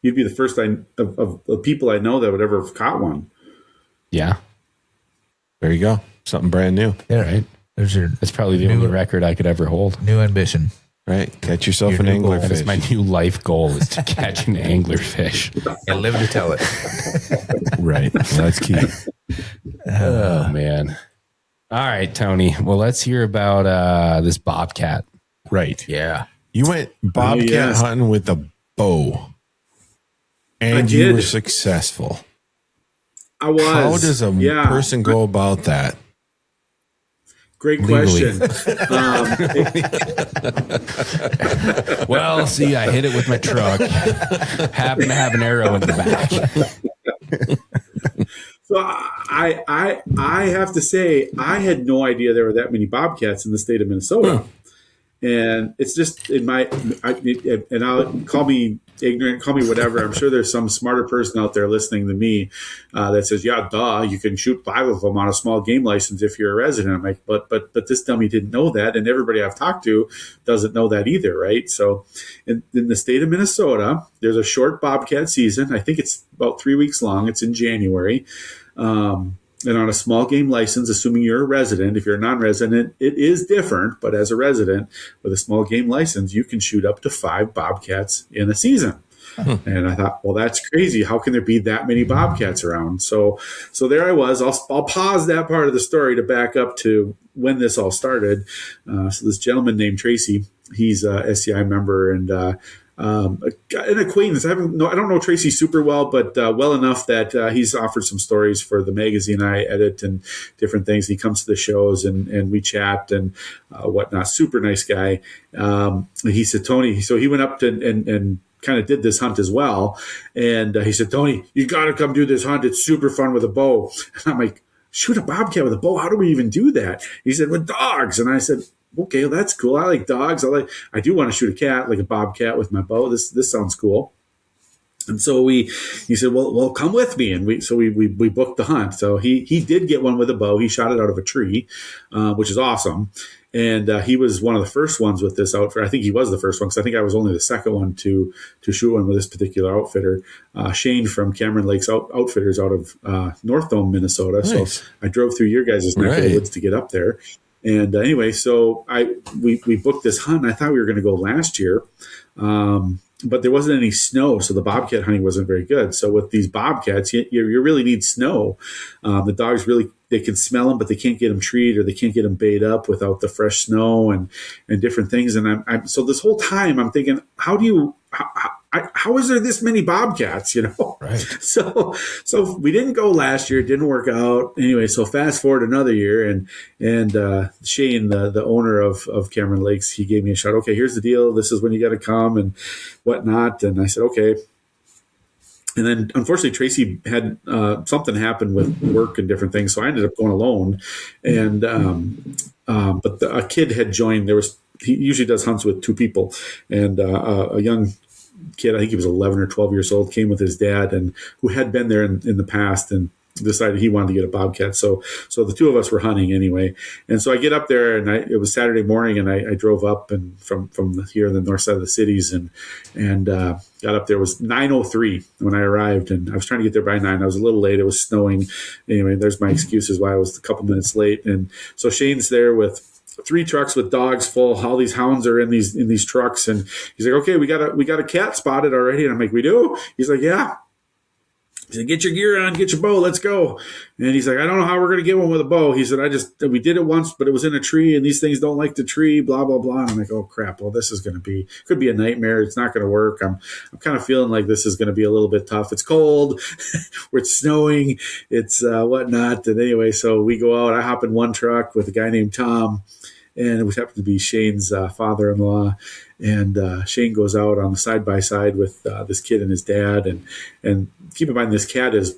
You'd be the first of people I know that would ever have caught one. Yeah. There you go. Something brand new. Yeah. Right. There's your That's probably the only record I could ever hold. new ambition. Right. Catch yourself an anglerfish. That is my new life goal, is to catch an anglerfish and live to tell it. Right. Well, that's key. Oh, man. All right, Tony. Well, let's hear about this bobcat. Right. Yeah. You went bobcat hunting with a bow. And you were successful. I was. How does a person go about that? Great question. Well, see, I hit it with my truck. Happen to have an arrow in the back. So I have to say, I had no idea there were that many bobcats in the state of Minnesota. And it's just and I'll call me ignorant, call me whatever. I'm sure there's some smarter person out there listening to me that says, yeah, duh, you can shoot 5 of them on a small game license if you're a resident. I'm like, but this dummy didn't know that. And everybody I've talked to doesn't know that either, right? So in the state of Minnesota, there's a short bobcat season. I think it's about 3 weeks long. It's in January. And on a small game license, assuming you're a resident, if you're a non-resident, it is different. But as a resident with a small game license, you can shoot up to 5 bobcats in a season. And I thought, well, that's crazy. How can there be that many bobcats around? So there I was. I'll pause that part of the story to back up to when this all started. So this gentleman named Tracy, he's a SCI member and an acquaintance. I don't know Tracy super well, but well enough that he's offered some stories for the magazine I edit and different things. He comes to the shows and we chat and whatnot. Super nice guy. He said, Tony, so he went up to and kind of did this hunt as well. And he said, Tony, you got to come do this hunt. It's super fun with a bow. And I'm like, shoot a bobcat with a bow? How do we even do that? He said, with dogs. And I said, okay, well, that's cool. I like dogs. I do want to shoot a cat, like a bobcat with my bow. This sounds cool. And so he said, well, come with me. And we booked the hunt. So he did get one with a bow. He shot it out of a tree, which is awesome. And he was one of the first ones with this outfit. I think he was the first one because I think I was only the second one to shoot one with this particular outfitter. Shane from Cameron Lakes Outfitters out of North Dome, Minnesota. Nice. So I drove through your guys' neck of the woods to get up there. And anyway, so we booked this hunt. I thought we were going to go last year, but there wasn't any snow, so the bobcat hunting wasn't very good. So with these bobcats, you really need snow. The dogs really, they can smell them, but they can't get them treed or they can't get them bait up without the fresh snow and different things. And I'm so this whole time I'm thinking, how is there this many bobcats, Right. So we didn't go last year. It didn't work out. Anyway, so fast forward another year and Shane, the owner of Cameron Lakes, he gave me a shot. Okay, here's the deal. This is when you got to come and whatnot. And I said, okay. And then unfortunately, Tracy had something happen with work and different things. So I ended up going alone. And, but a kid had joined. He usually does hunts with 2 people, and a young kid, I think he was 11 or 12 years old, came with his dad and who had been there in the past and decided he wanted to get a bobcat. So the 2 of us were hunting anyway. And so I get up there and it was Saturday morning and I drove up and from here on the north side of the cities and got up there. It was 9:03 when I arrived and I was trying to get there by 9. I was a little late. It was snowing. Anyway, there's my excuses why I was a couple minutes late. And so Shane's there with 3 trucks with dogs full. All these hounds are in these trucks, and he's like, "Okay, we got a cat spotted already." And I'm like, "We do?" He's like, "Yeah." He said, "Get your gear on, get your bow, let's go." And he's like, "I don't know how we're gonna get one with a bow." He said, "We did it once, but it was in a tree, and these things don't like the tree." Blah blah blah. And I'm like, "Oh crap! Well, this is could be a nightmare. It's not gonna work." I'm kind of feeling like this is gonna be a little bit tough. It's cold, it's snowing, it's whatnot. And anyway, so we go out. I hop in one truck with a guy named Tom. And it happened to be Shane's father-in-law. And Shane goes out on the side-by-side with this kid and his dad. And keep in mind, this cat is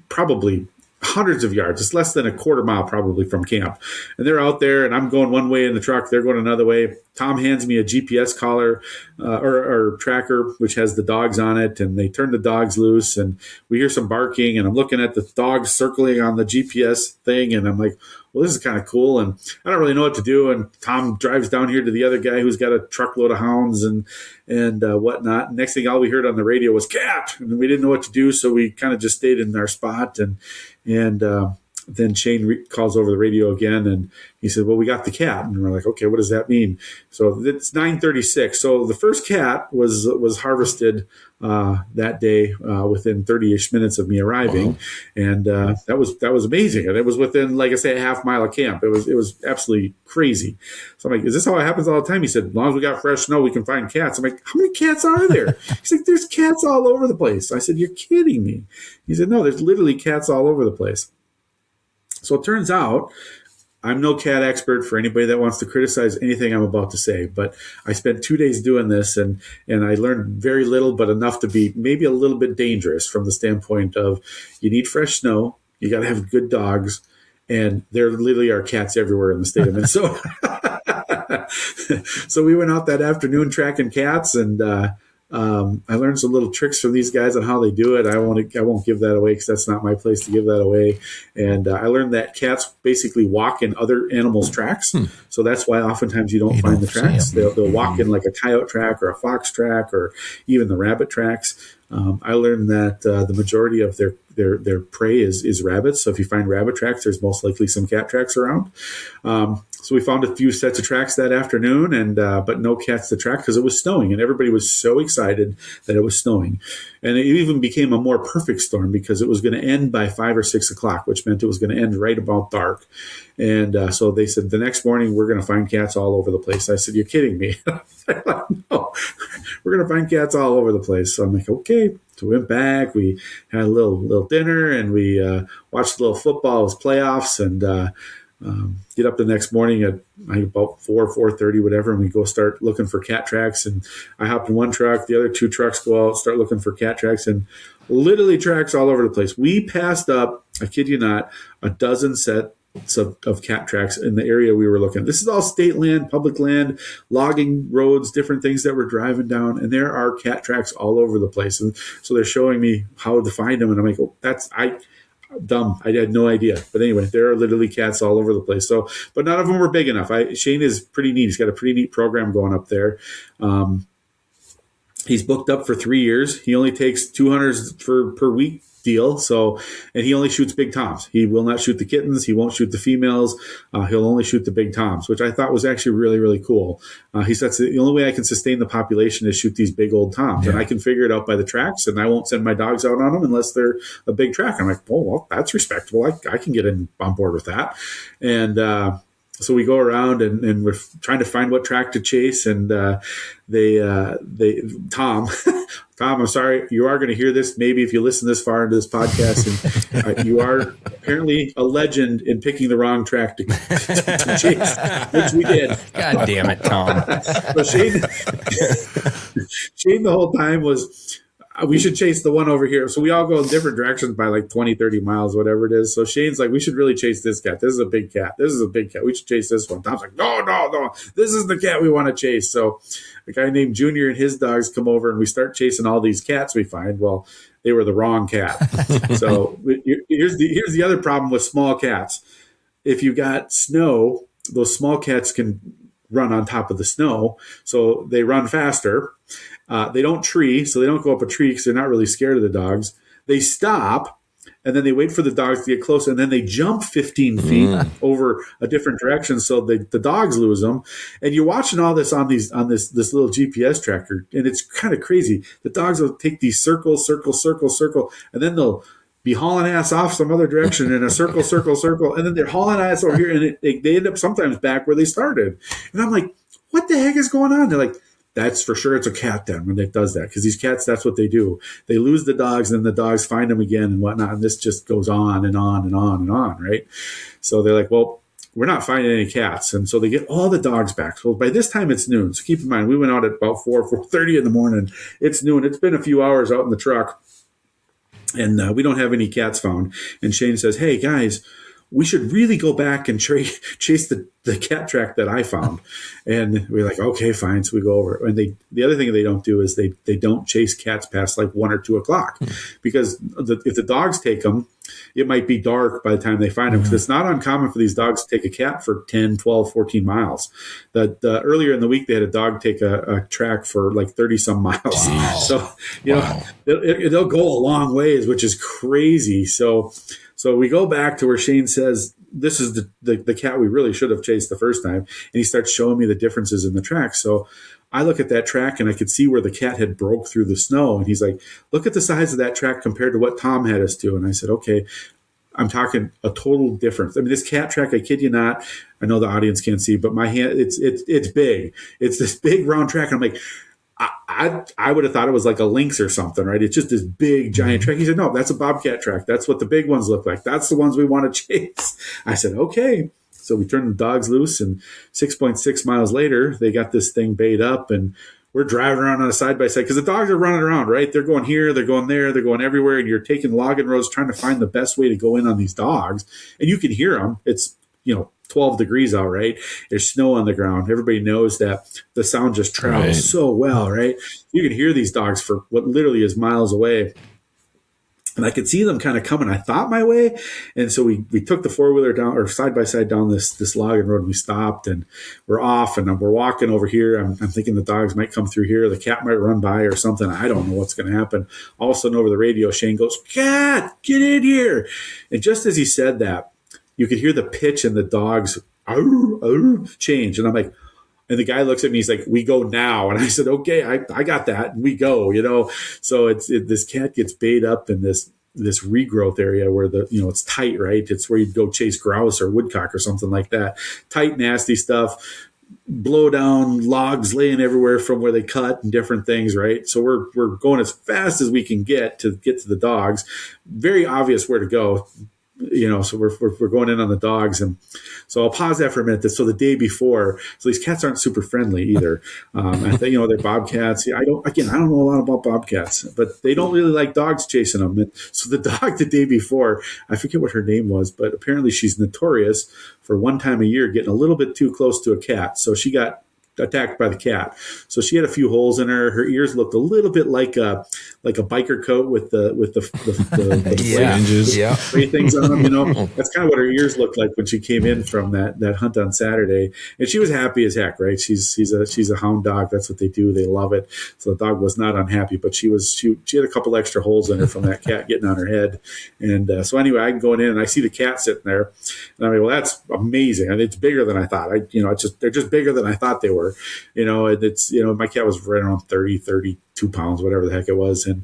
probably hundreds of yards. It's less than a quarter mile probably from camp. And they're out there, and I'm going one way in the truck. They're going another way. Tom hands me a GPS collar or tracker, which has the dogs on it. And they turn the dogs loose, and we hear some barking. And I'm looking at the dogs circling on the GPS thing. And I'm like, well, this is kind of cool. And I don't really know what to do. And Tom drives down here to the other guy who's got a truckload of hounds and whatnot. And next thing, all we heard on the radio was cat. And we didn't know what to do. So we kind of just stayed in our spot. And then Shane calls over the radio again, and he said, well, we got the cat. And we're like, okay, what does that mean? So it's 9:36. So the first cat was harvested that day within 30-ish minutes of me arriving. Wow. And that was amazing. And it was within, like I say, a half mile of camp. It was absolutely crazy. So I'm like, is this how it happens all the time? He said, as long as we got fresh snow, we can find cats. I'm like, how many cats are there? He's like, there's cats all over the place. I said, you're kidding me. He said, no, there's literally cats all over the place. So it turns out I'm no cat expert for anybody that wants to criticize anything I'm about to say, but I spent 2 days doing this, and I learned very little, but enough to be maybe a little bit dangerous from the standpoint of you need fresh snow, you got to have good dogs, and there literally are cats everywhere in the state of Minnesota. So we went out that afternoon tracking cats, and I learned some little tricks from these guys on how they do it. I won't give that away because that's not my place to give that away. And I learned that cats basically walk in other animals' tracks. So that's why oftentimes you don't find the tracks. They'll walk in like a coyote track or a fox track or even the rabbit tracks. I learned that the majority of their prey is rabbits. So if you find rabbit tracks, there's most likely some cat tracks around. So we found a few sets of tracks that afternoon, and but no cats to track because it was snowing, and everybody was so excited that it was snowing. And it even became a more perfect storm because it was going to end by 5 or 6 o'clock, which meant it was going to end right about dark. And so they said, the next morning, we're going to find cats all over the place. I said, you're kidding me. No, we're going to find cats all over the place. So I'm like, okay. So we went back, we had a little dinner, and we watched a little football. It was playoffs, and get up the next morning at about 4:30, whatever, and we go start looking for cat tracks. And I hop in one truck, the other 2 trucks go out, start looking for cat tracks, and literally tracks all over the place. We passed up, I kid you not, a dozen sets of cat tracks in the area we were looking. This is all state land, public land, logging roads, different things that we're driving down, and there are cat tracks all over the place. And so they're showing me how to find them, and I'm like, oh, dumb. I had no idea. But anyway, there are literally cats all over the place. So, but none of them were big enough. Shane is pretty neat. He's got a pretty neat program going up there. He's booked up for 3 years. He only takes 200s per week deal. So, and he only shoots big toms. He will not shoot the kittens. He won't shoot the females. He'll only shoot the big toms, which I thought was actually really, really cool. He says the only way I can sustain the population is shoot these big old toms, and I can figure it out by the tracks, and I won't send my dogs out on them unless they're a big track. I'm like, oh, well, that's respectable. I can get on board with that. And, so we go around and we're trying to find what track to chase. And Tom, I'm sorry, you are going to hear this maybe if you listen this far into this podcast. And you are apparently a legend in picking the wrong track to chase, which we did. God damn it, Tom. So Shane the whole time was, we should chase the one over here. So we all go in different directions by like 20, 30 miles, whatever it is. So Shane's like, we should really chase this cat. This is a big cat. This is a big cat. We should chase this one. Tom's like, no. This is the cat we want to chase. So a guy named Junior and his dogs come over, and we start chasing all these cats we find. Well, they were the wrong cat. So here's the other problem with small cats. If you got snow, those small cats can run on top of the snow. So they run faster. They don't tree, so they don't go up a tree because they're not really scared of the dogs. They stop, and then they wait for the dogs to get close, and then they jump 15 feet over a different direction, so the dogs lose them. And you're watching all this on this little GPS tracker, and it's kind of crazy. The dogs will take these circles, and then they'll be hauling ass off some other direction in a circle, and then they're hauling ass over here, and they end up sometimes back where they started. And I'm like, what the heck is going on? They're like, that's for sure. It's a cat then when it does that, because these cats, that's what they do. They lose the dogs, and then the dogs find them again and whatnot. And this just goes on and on and on and on, right? So they're like, well, we're not finding any cats. And so they get all the dogs back. So by this time it's noon. So keep in mind, we went out at about 4:30 in the morning. It's noon. It's been a few hours out in the truck, and we don't have any cats found. And Shane says, hey, guys, we should really go back and chase the cat track that I found. And we're like, okay, fine. So we go over. And the other thing they don't do is they don't chase cats past like 1 or 2 o'clock, because if the dogs take them, it might be dark by the time they find them. Because it's not uncommon for these dogs to take a cat for 10, 12, 14 miles. The earlier in the week, they had a dog take a track for like 30 some miles. Wow. So, you know, it'll go a long ways, which is crazy. So So we go back to where Shane says, this is the cat we really should have chased the first time. And he starts showing me the differences in the track. So I look at that track and I could see where the cat had broke through the snow. And he's like, look at the size of that track compared to what Tom had us do. And I said, okay, I'm talking a total difference. I mean, this cat track, I kid you not, I know the audience can't see, but my hand, it's big. It's this big round track. And I'm like, I would have thought it was like a lynx or something, right? It's just this big giant track. He said, no, that's a bobcat track. That's what the big ones look like. That's the ones we want to chase. I said, okay. So we turned the dogs loose, and 6.6 miles later, they got this thing bayed up, and we're driving around on a side-by-side because the dogs are running around, right? They're going here, they're going there, they're going everywhere, and you're taking logging roads trying to find the best way to go in on these dogs. And you can hear them. It's, 12 degrees out, right? There's snow on the ground. Everybody knows that the sound just travels so well, right? You can hear these dogs for what literally is miles away. And I could see them kind of coming, I thought, my way. And so we took the four-wheeler down, or side-by-side down this logging road, and we stopped, and we're off, and we're walking over here. I'm thinking the dogs might come through here. The cat might run by or something. I don't know what's going to happen. All of a sudden over the radio, Shane goes, "Cat, get in here." And just as he said that, you could hear the pitch in the dogs change. And I'm like, and the guy looks at me, he's like, "We go now." And I said, "Okay, I got that." And we go, So this cat gets bayed up in this regrowth area where it's tight, right? It's where you'd go chase grouse or woodcock or something like that. Tight, nasty stuff. Blow down logs laying everywhere from where they cut and different things, right? So we're going as fast as we can get to the dogs. Very obvious where to go. So we're going in on the dogs, and so I'll pause that for a minute. So the day before, so these cats aren't super friendly either. I think they're bobcats. I don't know a lot about bobcats, but they don't really like dogs chasing them. And so the dog the day before, I forget what her name was, but apparently she's notorious for one time a year getting a little bit too close to a cat. So she got attacked by the cat. So she had a few holes in her. Her ears looked a little bit like a biker coat with the fringes, things on them. That's kind of what her ears looked like when she came in from that hunt on Saturday. And she was happy as heck, right? She's a hound dog. That's what they do. They love it. So the dog was not unhappy, but she had a couple extra holes in her from that cat getting on her head. And so anyway, I'm going in and I see the cat sitting there, and I'm like, well, that's amazing. I mean, it's bigger than I thought. They're just bigger than I thought they were. And it's, my cat was right around 32 pounds, whatever the heck it was. And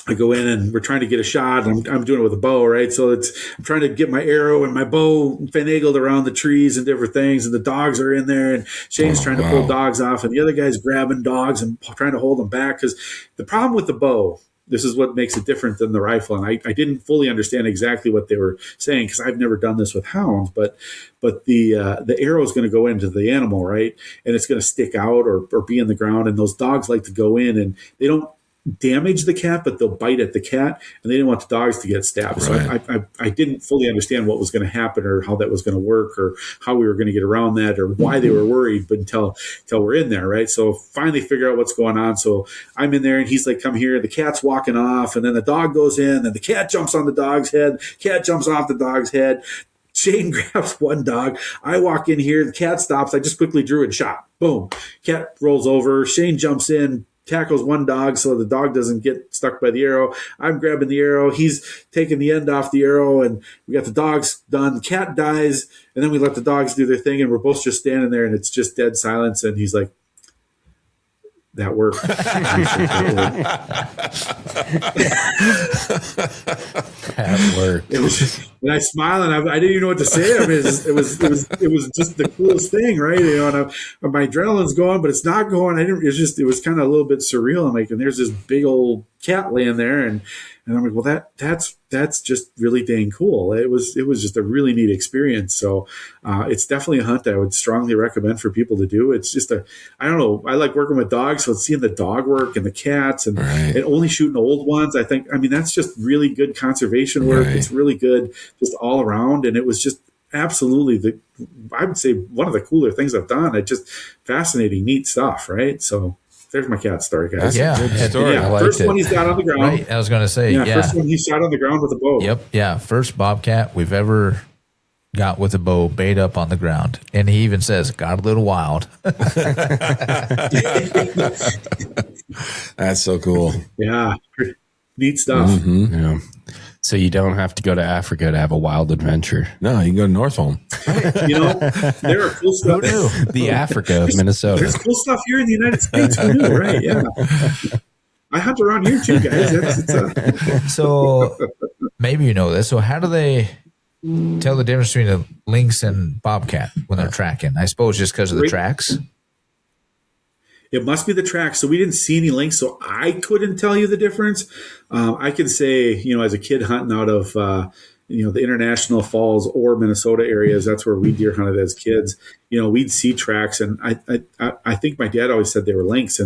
I go in and we're trying to get a shot. I'm doing it with a bow, right? So I'm trying to get my arrow and my bow finagled around the trees and different things. And the dogs are in there, and Shane's trying to pull dogs off, and the other guy's grabbing dogs and trying to hold them back. Because the problem with the bow, this is what makes it different than the rifle. And I didn't fully understand exactly what they were saying because I've never done this with hounds, but the arrow is going to go into the animal, right? And it's going to stick out or be in the ground. And those dogs like to go in, and they don't damage the cat, but they'll bite at the cat, and they didn't want the dogs to get stabbed. Right. So I didn't fully understand what was going to happen or how that was going to work or how we were going to get around that or why they were worried, but until we're in there, right? So finally figure out what's going on. So I'm in there, and he's like, "Come here." The cat's walking off, and then the dog goes in, and the cat jumps on the dog's head. Cat jumps off the dog's head. Shane grabs one dog. I walk in here. The cat stops. I just quickly drew and shot. Boom. Cat rolls over. Shane jumps in, tackles one dog so the dog doesn't get stuck by the arrow. I'm grabbing the arrow. He's taking the end off the arrow, and we got the dogs done. The cat dies, and then we let the dogs do their thing, and we're both just standing there, and it's just dead silence. And he's like, "That worked." That worked. It was just, and I smiled, and I didn't even know what to say. I mean, it was just the coolest thing, right? And my adrenaline's going, but it's not going. It was kind of a little bit surreal. I'm like, and there's this big old cat laying there, and I'm like, well, that's just really dang cool. It was just a really neat experience. So it's definitely a hunt I would strongly recommend for people to do. It's just I don't know. I like working with dogs, so seeing the dog work and the cats and only shooting old ones. I mean, that's just really good conservation work. Right. It's really good just all around. And it was just absolutely I would say one of the cooler things I've done. It's just fascinating, neat stuff. Right. So there's my cat story, guys. Yeah, good story. Yeah, first one he's got on the ground. Right, I was going to say, first one he shot on the ground with a bow. Yep, yeah, first bobcat we've ever got with a bow bayed up on the ground, and he even says, "Got a little wild." That's so cool. Yeah. Neat stuff. Mm-hmm. Yeah. So you don't have to go to Africa to have a wild adventure. No, you can go to Northholm. You know, there are cool stuff. The Africa of Minnesota. There's cool stuff here in the United States. Who knew, right? Yeah. I hunt around here too, guys. So maybe you know this. So how do they tell the difference between a lynx and bobcat when they're tracking? I suppose just because of the tracks. It must be the tracks. So we didn't see any lynx, so I couldn't tell you the difference. I can say, you know, as a kid hunting out of, you know, the International Falls or Minnesota areas, that's where we deer hunted as kids. You know, we'd see tracks, and I think my dad always said they were lynx,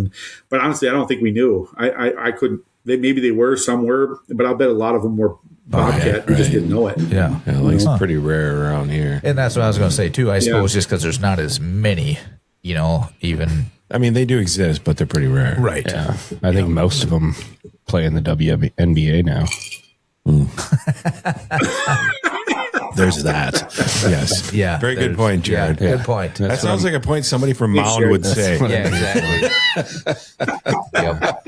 but honestly, I don't think we knew. I couldn't. Maybe they were, some were, but I'll bet a lot of them were bobcat. Right. We just didn't know it. Yeah, lynx is pretty rare around here. And that's what I was going to say too. I suppose just because there's not as many, you know, even. I mean, they do exist, but they're pretty rare. Right. Yeah. I think most of them play in the WNBA now. There's that. Yes. Yeah. Very good point, Jared. Yeah, good point. That sounds like a point somebody from Mound would say. Yeah, exactly. Yep.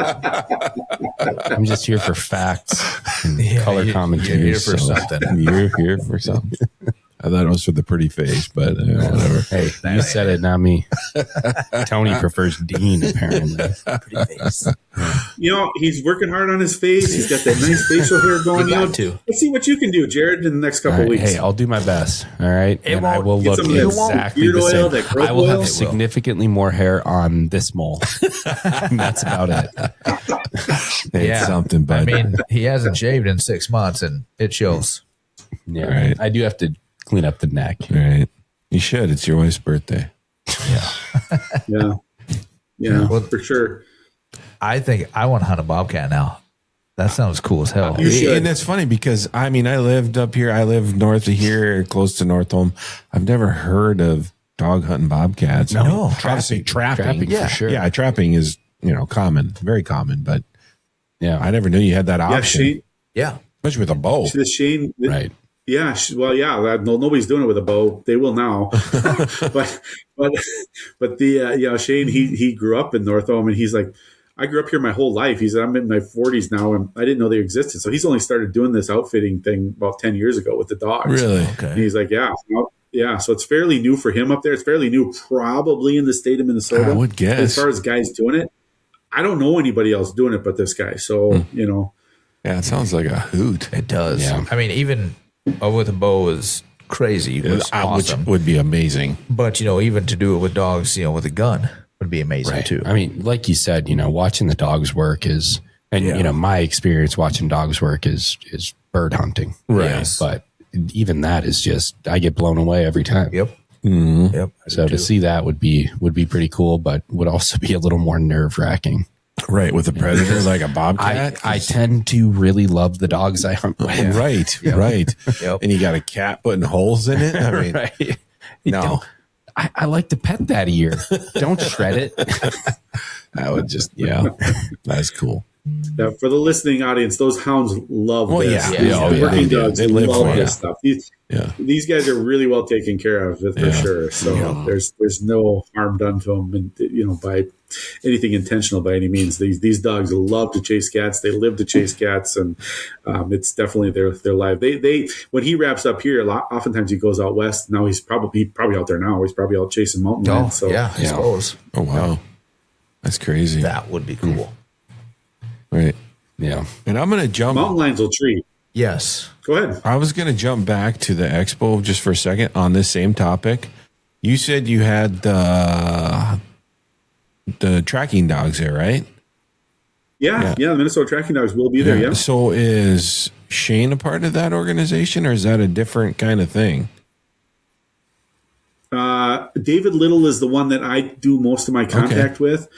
I'm just here for facts and color commentary. You're here for something. You're here for something. I thought it was for the pretty face, but whatever. Hey, you said it, not me. Tony prefers Dean, apparently. Pretty face. You know, he's working hard on his face. He's got that nice facial hair going. Let's see what you can do, Jared, in the next couple of weeks. Hey, I'll do my best. All right. And I will look exactly the same. I will have significantly more hair on this mole. And that's about it. It's something, but I mean, he hasn't shaved in 6 months, and it shows. Yeah. Right. I do have to clean up the neck. Right. You should. It's your wife's birthday. Yeah. Well, for sure. I think I want to hunt a bobcat now. That sounds cool as hell. You should. And it's funny because, I mean, I lived up here. I live north of here, close to Northholm. I've never heard of dog hunting bobcats. No. Obviously, trapping. for sure. Yeah, trapping is, common, very common. But yeah, I never knew you had that option. Yeah. Especially with a bow. Shane, Right. Yeah, nobody's doing it with a bow. They will now, but Shane, he grew up in Northholm, and he's like, I grew up here my whole life. He said, I'm in my 40s now, and I didn't know they existed. So he's only started doing this outfitting thing about 10 years ago with the dogs. Really? Okay. And he's like, yeah. So it's fairly new for him up there. It's fairly new, probably in the state of Minnesota. I would guess. As far as guys doing it, I don't know anybody else doing it but this guy. So Yeah, it sounds like a hoot. It does. Yeah. I mean, even with a bow is crazy. It's awesome. Which would be amazing. But, even to do it with dogs, with a gun would be amazing too. I mean, like you said, watching the dogs work is, and my experience watching dogs work is bird hunting. Right. Yes. But even that is just, I get blown away every time. Yep. Mm-hmm. Yep. So to see that would be pretty cool, but would also be a little more nerve wracking. Right. With a predator like a bobcat. I tend to really love the dogs I hunt with. Yeah. Right. Yep. And you got a cat putting holes in it. I mean, Right. no. I like to pet that ear. Don't shred it. That would just, that's cool. Yeah, for the listening audience, those hounds love this. Working dogs, they live love for this stuff. These guys are really well taken care of, for sure. So there's no harm done to them, and by anything intentional by any means. These dogs love to chase cats. They live to chase cats, and it's definitely their life. They when he wraps up here, oftentimes he goes out west. Now he's probably out there now. He's probably out chasing mountain lions. So I suppose. Oh wow, that's crazy. That would be cool. Right. Yeah. And I'm going to jump. Mountain lions will treat. Yes. Go ahead. I was going to jump back to the expo just for a second on this same topic. You said you had the tracking dogs there, right? Yeah. The Minnesota tracking dogs will be there. Yeah. So is Shane a part of that organization, or is that a different kind of thing? David Little is the one that I do most of my contact with.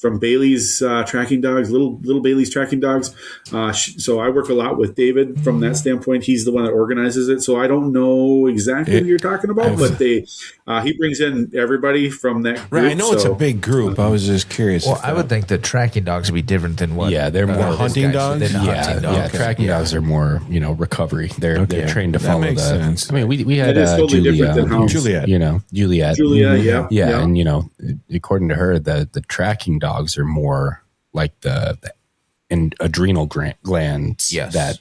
From Bailey's tracking dogs, little Bailey's tracking dogs. So I work a lot with David from that standpoint. He's the one that organizes it. So I don't know exactly what you're talking about, but he brings in everybody from that group. Right, I know it's a big group. I was just curious. Well, I would think that tracking dogs would be different than what. Yeah, they're more hunting dogs. Than hunting dogs. Yeah, tracking dogs are more, recovery. They're trained to follow that makes sense. I mean, we had totally different than hounds. Juliet. Julia, yeah, and according to her, the tracking dogs are more like the adrenal glands. Yes. That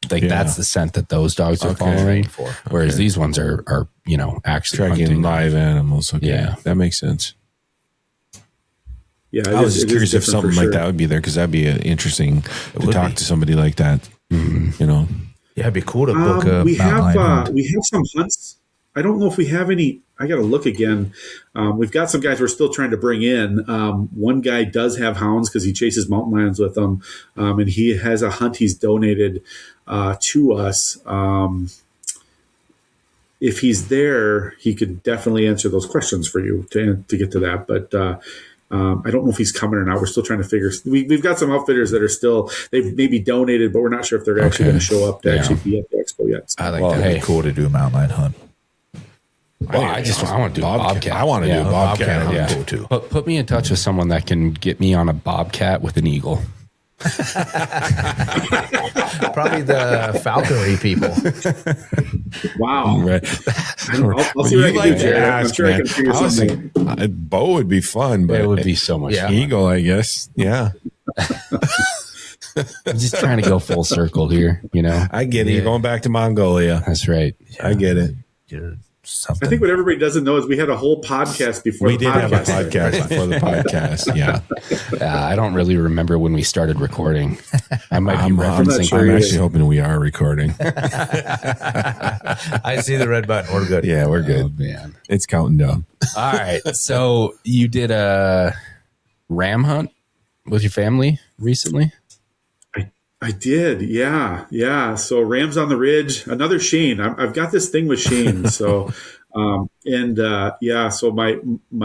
that's the scent that those dogs are following for. Whereas these ones are actually tracking hunting live animals. Okay. Yeah. That makes sense. Yeah, I was just curious if something like that would be there, because that'd be interesting to talk to somebody like that. You know, yeah, it'd be cool to book a we mountain lion hunt. have some hunts. I don't know if we have any. I got to look again. We've got some guys we're still trying to bring in. One guy does have hounds because he chases mountain lions with them, and he has a hunt he's donated to us. If he's there, he could definitely answer those questions for you to get to that. But I don't know if he's coming or not. We're still trying to figure. We've got some outfitters that are still, they've maybe donated, but we're not sure if they're actually going to show up to actually be at the expo yet. I think that'd be cool to do a mountain lion hunt. Well, I want to do Bobcat. I want to do a Bobcat. Yeah, cool too. Put me in touch with someone that can get me on a Bobcat with an eagle. Probably the falconry people. Wow. Right. I'll see what I can do, Jared. I'm sure I can figure something. Bow would be fun, but It would be so much fun. eagle, I guess. Yeah. I'm just trying to go full circle here, I get it. You're going back to Mongolia. That's right. I get it. I think what everybody doesn't know is we had a whole podcast before we did have a podcast before the podcast. Yeah. I don't really remember when we started recording. I might be referencing. I'm actually hoping we are recording. I see the red button. We're good. Yeah, we're good. Oh, man. It's counting down. All right. So you did a ram hunt with your family recently? I did. Yeah. So Rams on the Ridge, another Shane. I've got this thing with Shane. So, so my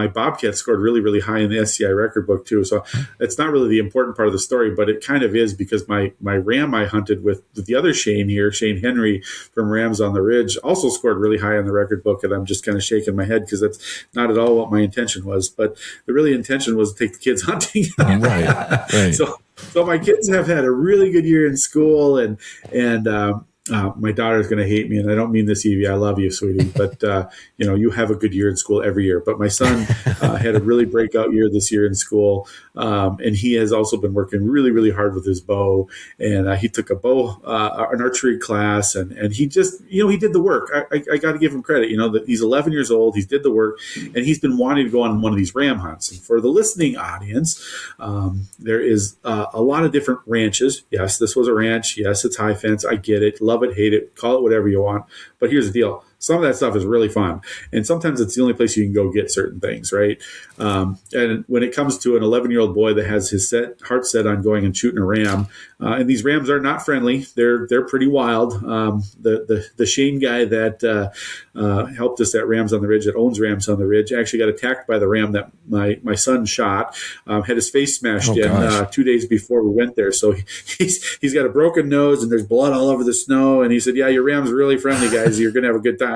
Bobcat scored really, really high in the SCI record book too. So it's not really the important part of the story, but it kind of is, because my Ram I hunted with the other Shane here, Shane Henry from Rams on the Ridge, also scored really high in the record book. And I'm just kind of shaking my head because that's not at all what my intention was. But the really intention was to take the kids hunting. Right. So my kids have had a really good year in school, and my daughter's going to hate me, and I don't mean this, Evie. I love you, sweetie, but you have a good year in school every year. But my son had a really breakout year this year in school, and he has also been working really, really hard with his bow. And he took an archery class, and he just, he did the work. I got to give him credit. That he's 11 years old. He did the work, and he's been wanting to go on one of these ram hunts. And for the listening audience, there is a lot of different ranches. Yes, this was a ranch. Yes, it's high fence. I get it. Love it, hate it, call it whatever you want. But here's the deal. Some of that stuff is really fun. And sometimes it's the only place you can go get certain things, right? And when it comes to an 11-year-old boy that has his heart set on going and shooting a ram, and these rams are not friendly. They're pretty wild. The Shane guy that helped us at Rams on the Ridge, that owns Rams on the Ridge, actually got attacked by the ram that my son shot, had his face smashed in 2 days before we went there. So he's got a broken nose, and there's blood all over the snow. And he said, yeah, your ram's really friendly, guys. You're going to have a good time.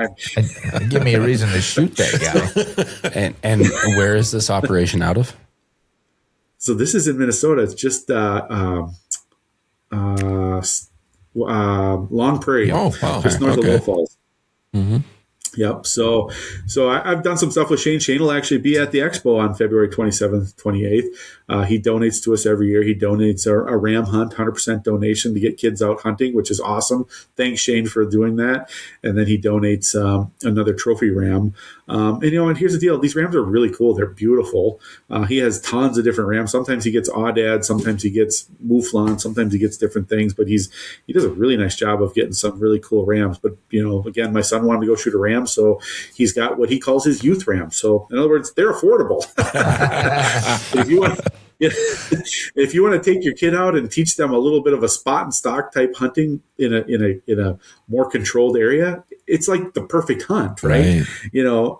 Give me a reason to shoot that guy. And where is this operation out of? So this is in Minnesota. It's just Long Prairie. Oh, wow. Just north of Wolf Falls. Mm-hmm. Yep. So I've done some stuff with Shane. Shane will actually be at the expo on February 27th, 28th. He donates to us every year. He donates a ram hunt, 100% donation to get kids out hunting, which is awesome. Thanks, Shane, for doing that. And then he donates another trophy ram. And here's the deal. These rams are really cool. They're beautiful. He has tons of different rams. Sometimes he gets Aoudad. Sometimes he gets Mouflon. Sometimes he gets different things. But he does a really nice job of getting some really cool rams. But, again, my son wanted to go shoot a ram. So he's got what he calls his youth ram. So in other words, they're affordable. If you want to take your kid out and teach them a little bit of a spot and stock type hunting in a more controlled area, it's like the perfect hunt, right? You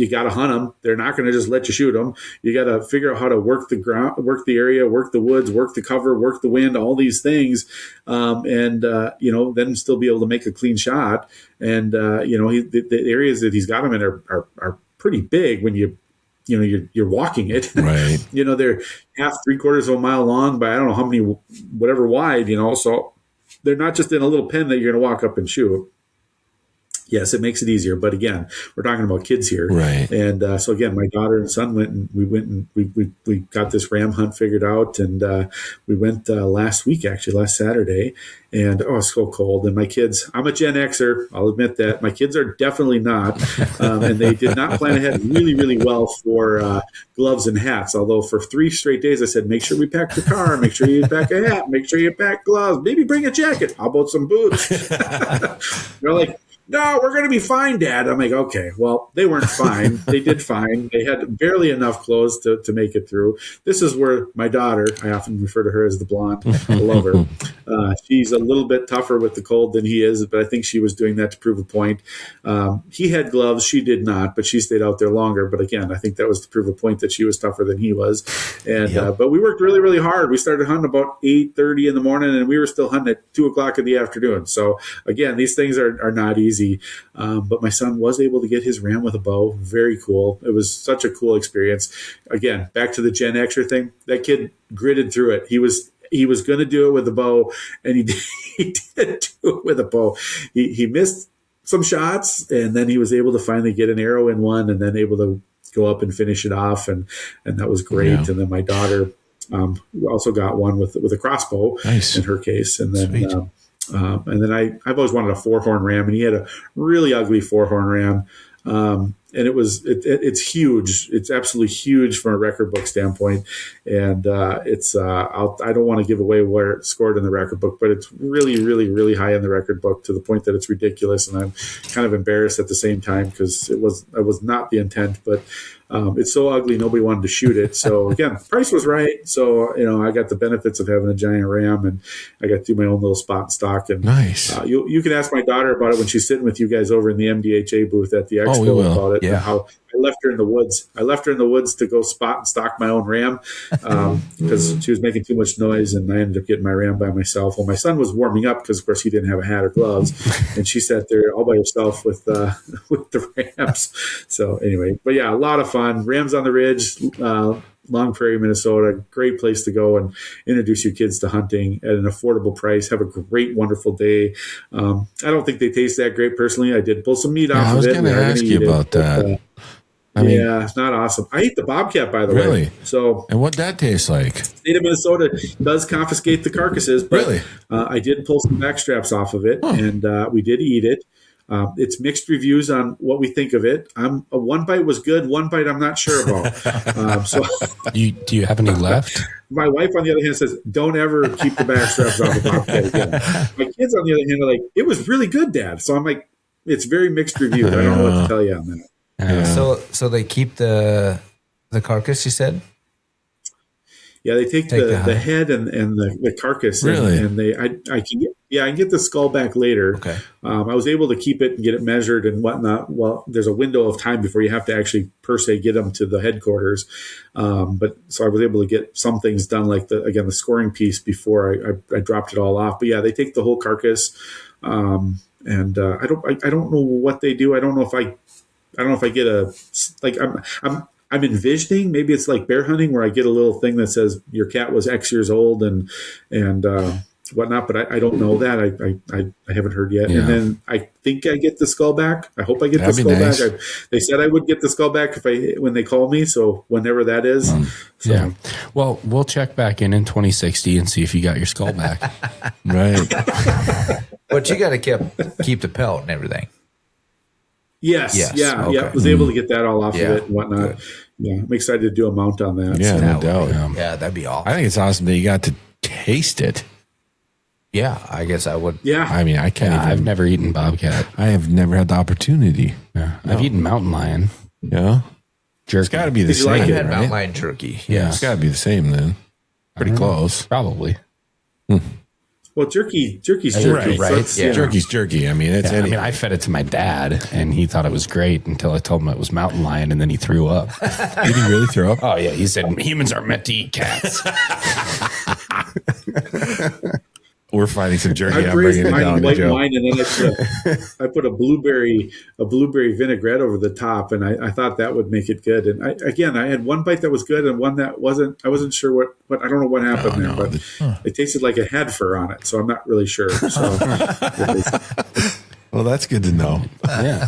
got to hunt them. They're not going to just let you shoot them. You got to figure out how to work the ground, work the area, work the woods, work the cover, work the wind, all these things, and then still be able to make a clean shot. And the areas that he's got them in are pretty big when you're walking it. Right. They're half, 3/4 of a mile long by I don't know how many, whatever wide, so they're not just in a little pen that you're going to walk up and shoot. Yes, it makes it easier. But again, we're talking about kids here. Right. And so again, my daughter and son went and we got this ram hunt figured out. And we went last Saturday. And it's so cold. And my kids, I'm a Gen Xer. I'll admit that. My kids are definitely not. And they did not plan ahead really, really well for gloves and hats. Although for 3 straight days, I said, make sure we pack the car, make sure you pack a hat, make sure you pack gloves, maybe bring a jacket. How about some boots? They're like, no, we're going to be fine, Dad. I'm like, okay, well, they weren't fine. They did fine. They had barely enough clothes to make it through. This is where my daughter, I often refer to her as the blonde. I love her. She's a little bit tougher with the cold than he is, but I think she was doing that to prove a point. He had gloves. She did not, but she stayed out there longer. But again, I think that was to prove a point that she was tougher than he was. And but we worked really, really hard. We started hunting about 8:30 in the morning, and we were still hunting at 2 o'clock in the afternoon. So again, these things are not easy. But my son was able to get his ram with a bow. Very cool. It was such a cool experience. Again, back to the Gen Xer thing. That kid gritted through it. He was going to do it with a bow, and he did do it with a bow. He missed some shots, and then he was able to finally get an arrow in one, and then able to go up and finish it off, and that was great. Yeah. And then my daughter also got one with a crossbow. Nice. In her case, and then. And then I've always wanted a 4-horn ram, and he had a really ugly 4-horn ram. And it's huge. It's absolutely huge from a record book standpoint. And I don't want to give away where it scored in the record book, but it's really, really, really high in the record book to the point that it's ridiculous. And I'm kind of embarrassed at the same time because it was not the intent, but it's so ugly nobody wanted to shoot it. So again, price was right. So I got the benefits of having a giant ram, and I got to do my own little spot and stock. And nice. You can ask my daughter about it when she's sitting with you guys over in the MDHA booth at the expo about it. Yeah. And how I left her in the woods. I left her in the woods to go spot and stock my own ram because she was making too much noise, and I ended up getting my ram by myself. Well, my son was warming up because, of course, he didn't have a hat or gloves, and she sat there all by herself with the rams. So anyway, but yeah, a lot of fun. Rams on the Ridge, Long Prairie, Minnesota, great place to go and introduce your kids to hunting at an affordable price. Have a great, wonderful day. I don't think they taste that great personally. I did pull some meat off of it. I was going to ask you about that. It's not awesome. I ate the bobcat, by the way. Really? So, and what that tastes like? State of Minnesota does confiscate the carcasses, but really? I did pull some back straps off of it, and we did eat it. It's mixed reviews on what we think of it. One bite was good. One bite I'm not sure about. Do you have any left? My wife, on the other hand, says, don't ever keep the back straps off the bobcat again. My kids, on the other hand, are like, it was really good, Dad. So I'm like, it's very mixed reviews. I don't know what to tell you on that. So they keep the carcass, you said? Yeah, they take the head and the carcass. Really? And I can get the skull back later. Okay. I was able to keep it and get it measured and whatnot. Well, there's a window of time before you have to actually per se get them to the headquarters. But so I was able to get some things done, like the scoring piece before I dropped it all off. But yeah, they take the whole carcass. And I don't know what they do. I don't know if I get I'm envisioning maybe it's like bear hunting where I get a little thing that says your cat was X years old and whatnot, but I don't know that. I haven't heard yet. Yeah. And then I think I get the skull back. I hope I get the skull back. They said I would get the skull back when they call me. So whenever that is. Yeah. Well, we'll check back in 2060 and see if you got your skull back. Right. But you got to keep the pelt and everything. Yes. Yeah. Okay. Yeah. Was able to get that all off of it and whatnot. Good. Yeah. I'm excited to do a mount on that. Yeah, no doubt. Yeah, that'd be awesome. I think it's awesome that you got to taste it. Yeah, I guess I would. Yeah. I mean, I can't I've never eaten bobcat. I have never had the opportunity. Yeah. No. I've eaten mountain lion. Yeah. Jerky. It's got to be the same. I had right? mountain lion turkey. Yeah. It's got to be the same then. Pretty close. Probably. Well, jerky's jerky, right? So yeah. Jerky's jerky. I mean, I fed it to my dad, and he thought it was great until I told him it was mountain lion, and then he threw up. Did he really throw up? Oh yeah, he said humans are meant to eat cats. We're finding some jerky. I braised mine in white wine, and then I put a blueberry vinaigrette over the top, and I thought that would make it good. And I had one bite that was good, and one that wasn't. I wasn't sure what I don't know what happened there, but it tasted like it had fur on it, so I'm not really sure. So well, Well, that's good to know. Yeah.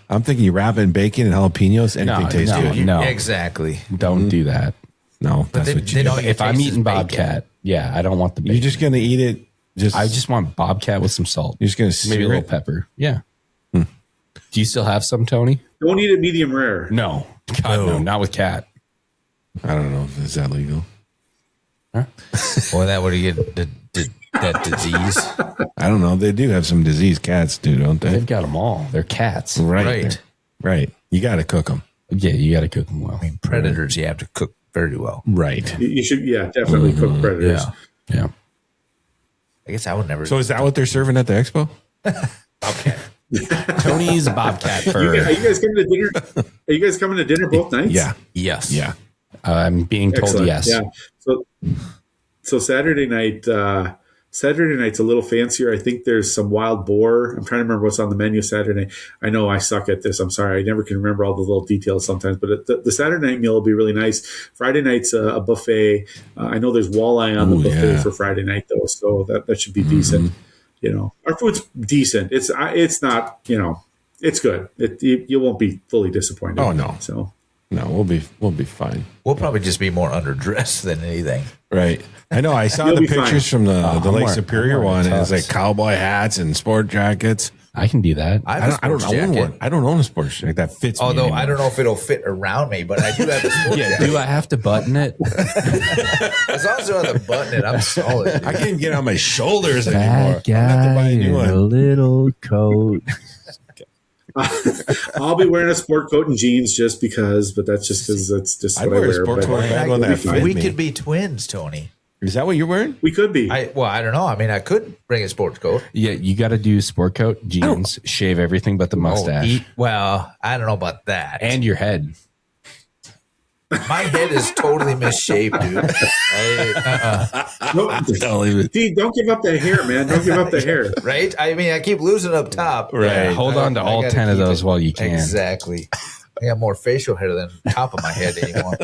I'm thinking you wrap it in bacon and jalapenos. Anything tastes good. No. Exactly. Don't do that. No, But that's what you do. If I'm eating Bobcat, I don't want the bacon. You're just going to eat it. I just want Bobcat with some salt. You're just going to maybe a sear little it. pepper. Yeah. Do you still have some, Tony? Don't eat it medium rare. No. God, no, not with cat. I don't know. Is that legal? Well, that would get that disease. I don't know. They do have some diseased cats, too, don't they? They've got them all. They're cats. Right. Right. You got to cook them. Yeah, you got to cook them well. I mean, predators, you have to cook very well. Right. You should, definitely cook predators. Yeah. I guess I would never. So is that what they're serving at the expo? Okay. Tony's Bobcat fur. Are you guys coming to dinner? Are you guys coming to dinner both nights? Yeah. Yes. Yeah. I'm being told Excellent. yes. Yeah. So Saturday night. Saturday night's a little fancier. I think there's some wild boar. I'm trying to remember what's on the menu Saturday. I know I suck at this. I'm sorry. I never can remember all the little details sometimes. But the Saturday night meal will be really nice. Friday night's a buffet. I know there's walleye on the buffet for Friday night though, so that should be decent. You know, our food's decent. It's not. You know, it's good. You won't be fully disappointed. Oh no. So. No, we'll be fine. We'll probably just be more underdressed than anything. Right. I know. I saw You'll the be pictures fine. from the Lake Superior one. And it's tux. like cowboy hats and sport jackets. I can do that. I don't own one. I don't own a sports jacket that fits me Although anymore. I don't know if it'll fit around me, but I do have a sport jacket. Do I have to button it? As long as I don't have to button it, I'm solid. I can't even get on my shoulders anymore. Bad I'm gonna have to buy guy a new in a one. little coat. I'll be wearing a sport coat and jeans just because, but that's just because that's just I'd what I wear a wear. sport but coat if I had one that fit We me. could be twins, Tony. Is that what you're wearing? we could be. I don't know. I mean, I could bring a sports coat. Yeah, you got to do sport coat, jeans, shave everything but the mustache. Well, I don't know about that. And your head. My head is totally misshaped, dude. Don't give up that hair, man. Don't give up the hair. Right? I mean, I keep losing up top. Right. Hold on to all gotta 10 of keep those it. while you can. Exactly. I got more facial hair than top of my head anymore.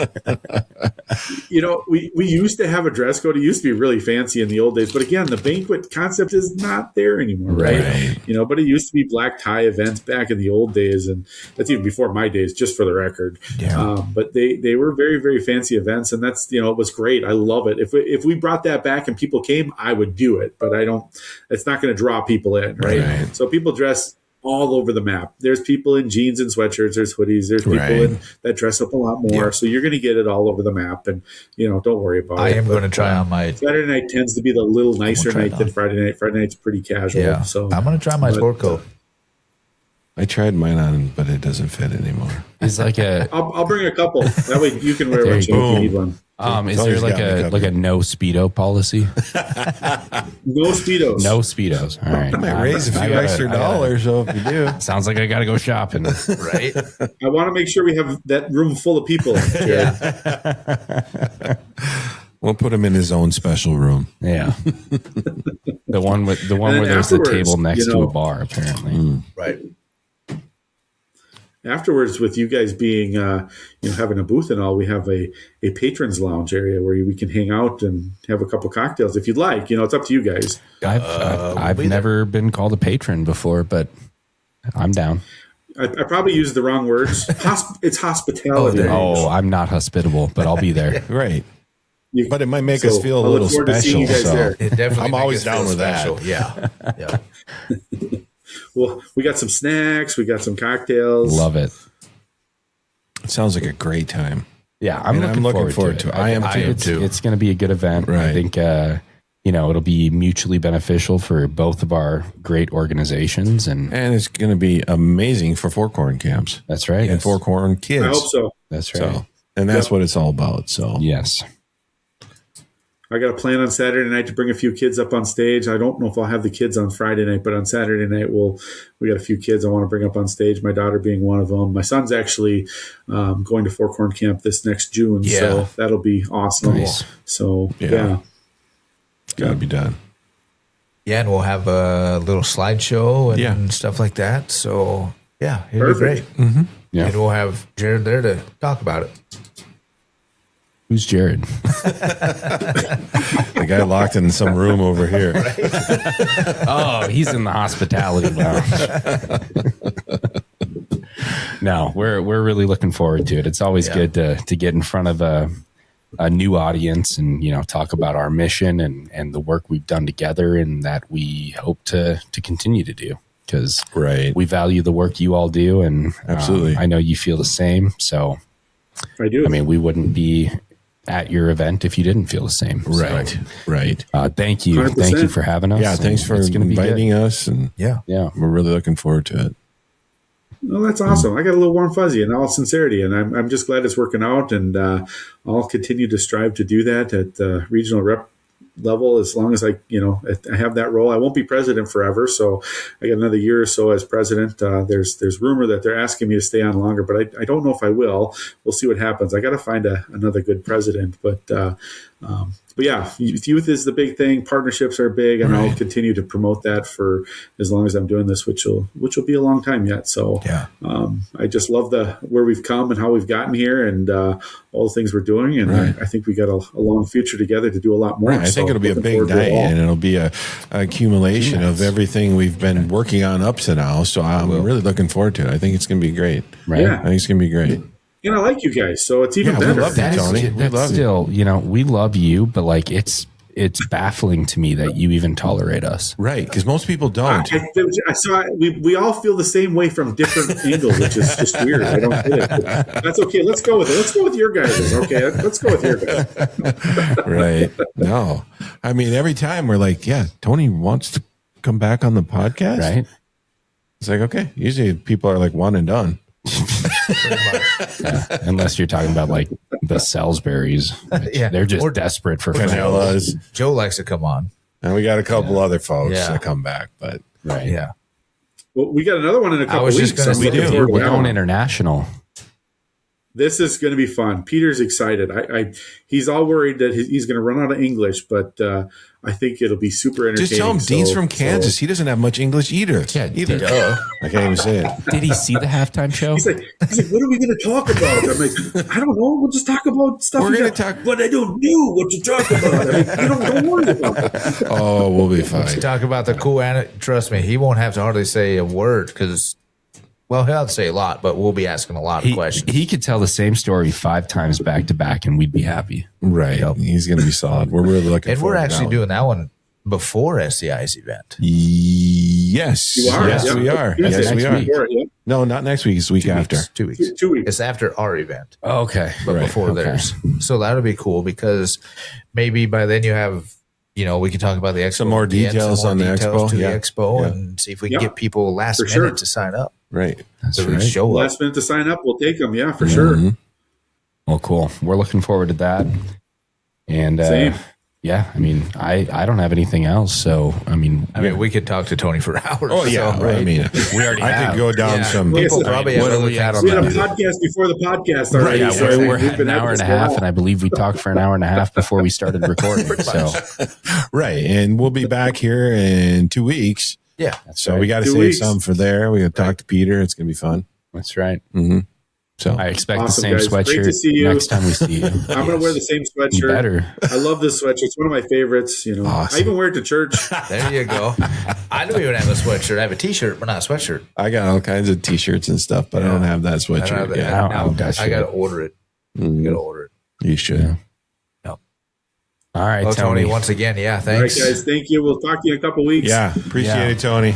You know, we used to have a dress code. It used to be really fancy in the old days, but again, the banquet concept is not there anymore, right? You know, but it used to be black tie events back in the old days, and that's even before my days, just for the record. Yeah. But they were very, very fancy events, and that's, you know, it was great. I love it. If we brought that back and people came, I would do it, but I don't. It's not going to draw people in, right? So people dress all over the map. There's people in jeans and sweatshirts. There's hoodies. There's people that dress up a lot more. So you're going to get it all over the map. And, you know, don't worry about it. I am going to try on my... Saturday night tends to be the little nicer night than Friday night. Friday night's pretty casual. Yeah. So I'm going to try my sport coat. I tried mine on, but it doesn't fit anymore. It's like a... I'll bring a couple. That way you can wear one you too if you need one. is there like a no Speedo policy? No Speedos. No Speedos. All right. I might raise a few extra dollars, so if you do. Sounds like I got to go shopping. Right? I want to make sure we have that room full of people. Yeah. We'll put him in his own special room. Yeah. The one where there's the table next to a bar, apparently. Right. Afterwards, with you guys being, having a booth and all, we have a patrons lounge area where we can hang out and have a couple cocktails if you'd like. You know, it's up to you guys. I've never been called a patron before, but I'm down. I probably used the wrong words. It's hospitality. I'm not hospitable, but I'll be there. Right. But it might make us feel a little special. So It definitely I'm makes always us down feel with special. that. Yeah. Yeah. Well, we got some snacks. We got some cocktails. Love it. It sounds like a great time. Yeah, I'm looking forward to it. I am too. It's going to be a good event. Right. I think, it'll be mutually beneficial for both of our great organizations. And it's going to be amazing for Four Corn camps. That's right. And Four Corn kids. I hope so. That's right. So, and that's what it's all about. So yes. I got a plan on Saturday night to bring a few kids up on stage. I don't know if I'll have the kids on Friday night, but on Saturday night, we got a few kids I want to bring up on stage, my daughter being one of them. My son's actually going to Four Corn Camp this next June, so that'll be awesome. Nice. So, Got to be done. Yeah, and we'll have a little slideshow and stuff like that. So, yeah, it'll be great. Mm-hmm. Yeah. And we'll have Jared there to talk about it. Who's Jared? The guy locked in some room over here. Oh, he's in the hospitality lounge. No, we're really looking forward to it. It's always good to get in front of a new audience and, talk about our mission and the work we've done together and that we hope to continue to do, because we value the work you all do. And absolutely, I know you feel the same. So I do. I mean, we wouldn't be at your event if you didn't feel the same. Right. So, right. Thank you. 100%. Thank you for having us. Yeah. Thanks for inviting us. And yeah, we're really looking forward to it. Well, that's awesome. I got a little warm fuzzy in all sincerity, and I'm just glad it's working out, and I'll continue to strive to do that at the regional rep level as long as I have that role. I won't be president forever, so I got another year or so as president. There's rumor that they're asking me to stay on longer, but I don't know if I will. We'll see what happens. I got to find another good president, but yeah, youth is the big thing. Partnerships are big, and I'll continue to promote that for as long as I'm doing this, which will be a long time yet. So I just love where we've come and how we've gotten here, and all the things we're doing. And I think we got a long future together to do a lot more. I think it'll be a big night, and it'll be a accumulation of everything we've been working on up to now. So I'm really looking forward to it. I think it's going to be great. Right? Yeah. I think it's going to be great. And I like you guys, so it's even better. We love you, Tony. We love still, we love you, but like it's baffling to me that you even tolerate us. Right, because most people don't. I saw we all feel the same way from different angles, which is just weird. I don't get it. But that's okay. Let's go with it. Let's go with your guys'. Okay, let's go with your guys. Right. No, I mean, every time we're like, Tony wants to come back on the podcast. Right. It's like, okay. Usually people are like one and done. Unless you're talking about like the Salisburys. They're just desperate for Canellas. Joe likes to come on, and we got a couple other folks that come back, but well, we got another one in a couple weeks. We do. We're going international. This is going to be fun. Peter's excited. He's all worried that he's going to run out of English, but I think it'll be super entertaining. Just tell him Dean's from Kansas. He doesn't have much English either. Yeah, either. I can't even say it. Did he see the halftime show? He's like, what are we going to talk about? I'm like, I don't know. We'll just talk about stuff. We're going to talk, but I don't know what to talk about. Don't worry about it. Oh, we'll be fine. Let's talk about the cool. Trust me, he won't have to hardly say a word because. Well, he'll have to say a lot, but we'll be asking a lot of questions. He could tell the same story 5 times back to back, and we'd be happy. Right. Yep. He's going to be solid. We're really looking and forward to we're actually doing that one before SCI's event. Yes. You are? Yes, we are. Yes, we are. No, not next week. It's the week after. 2 weeks. 2 weeks. It's after our event. Oh, okay. But before theirs. So that'll be cool because maybe by then you have... we can talk about the expo. Some more details on the expo. To the expo and see if we can get people last minute to sign up. Right. That's right. Show up. Last minute to sign up, we'll take them. Yeah, for sure. Well, cool. We're looking forward to that. And same. Yeah, I mean, I don't have anything else. So, I mean, we could talk to Tony for hours. Oh, yeah. So, right? I mean, we already I could go down some. People probably have other things. We had a podcast before the podcast already. Right, so we're at an hour and a half, and I believe we talked for an hour and a half before we started recording. So, right. And we'll be back here in 2 weeks. Yeah. So we got to save some for there. We got to talk to Peter. It's going to be fun. That's right. Mm-hmm. So I expect awesome, the same guys. sweatshirt next time we see you. I'm going to wear the same sweatshirt. You better. I love this sweatshirt. It's one of my favorites. Awesome. I even wear it to church. There you go. I don't even have a sweatshirt. I have a T-shirt, but not a sweatshirt. I got all kinds of T-shirts and stuff, but I don't have that sweatshirt yet. I got to order it. I got to order it. You should. Yeah. All right, well, Tony. Once again, thanks. All right, guys. Thank you. We'll talk to you in a couple weeks. Yeah, appreciate it, Tony.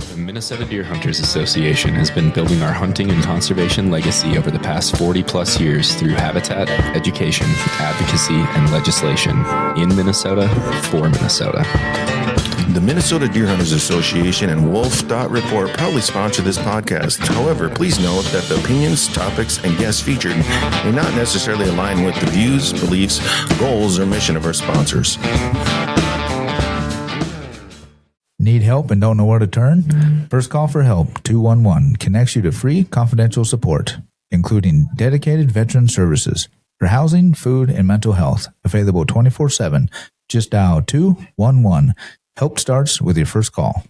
The Minnesota Deer Hunters Association has been building our hunting and conservation legacy over the past 40-plus years through habitat, education, advocacy, and legislation in Minnesota for Minnesota. The Minnesota Deer Hunters Association and wolf.report proudly sponsor this podcast. However, please note that the opinions, topics, and guests featured may not necessarily align with the views, beliefs, goals, or mission of our sponsors. Need help and don't know where to turn? First Call for Help 211 connects you to free, confidential support, including dedicated veteran services for housing, food, and mental health, available 24/7. Just dial 211. Help starts with your first call.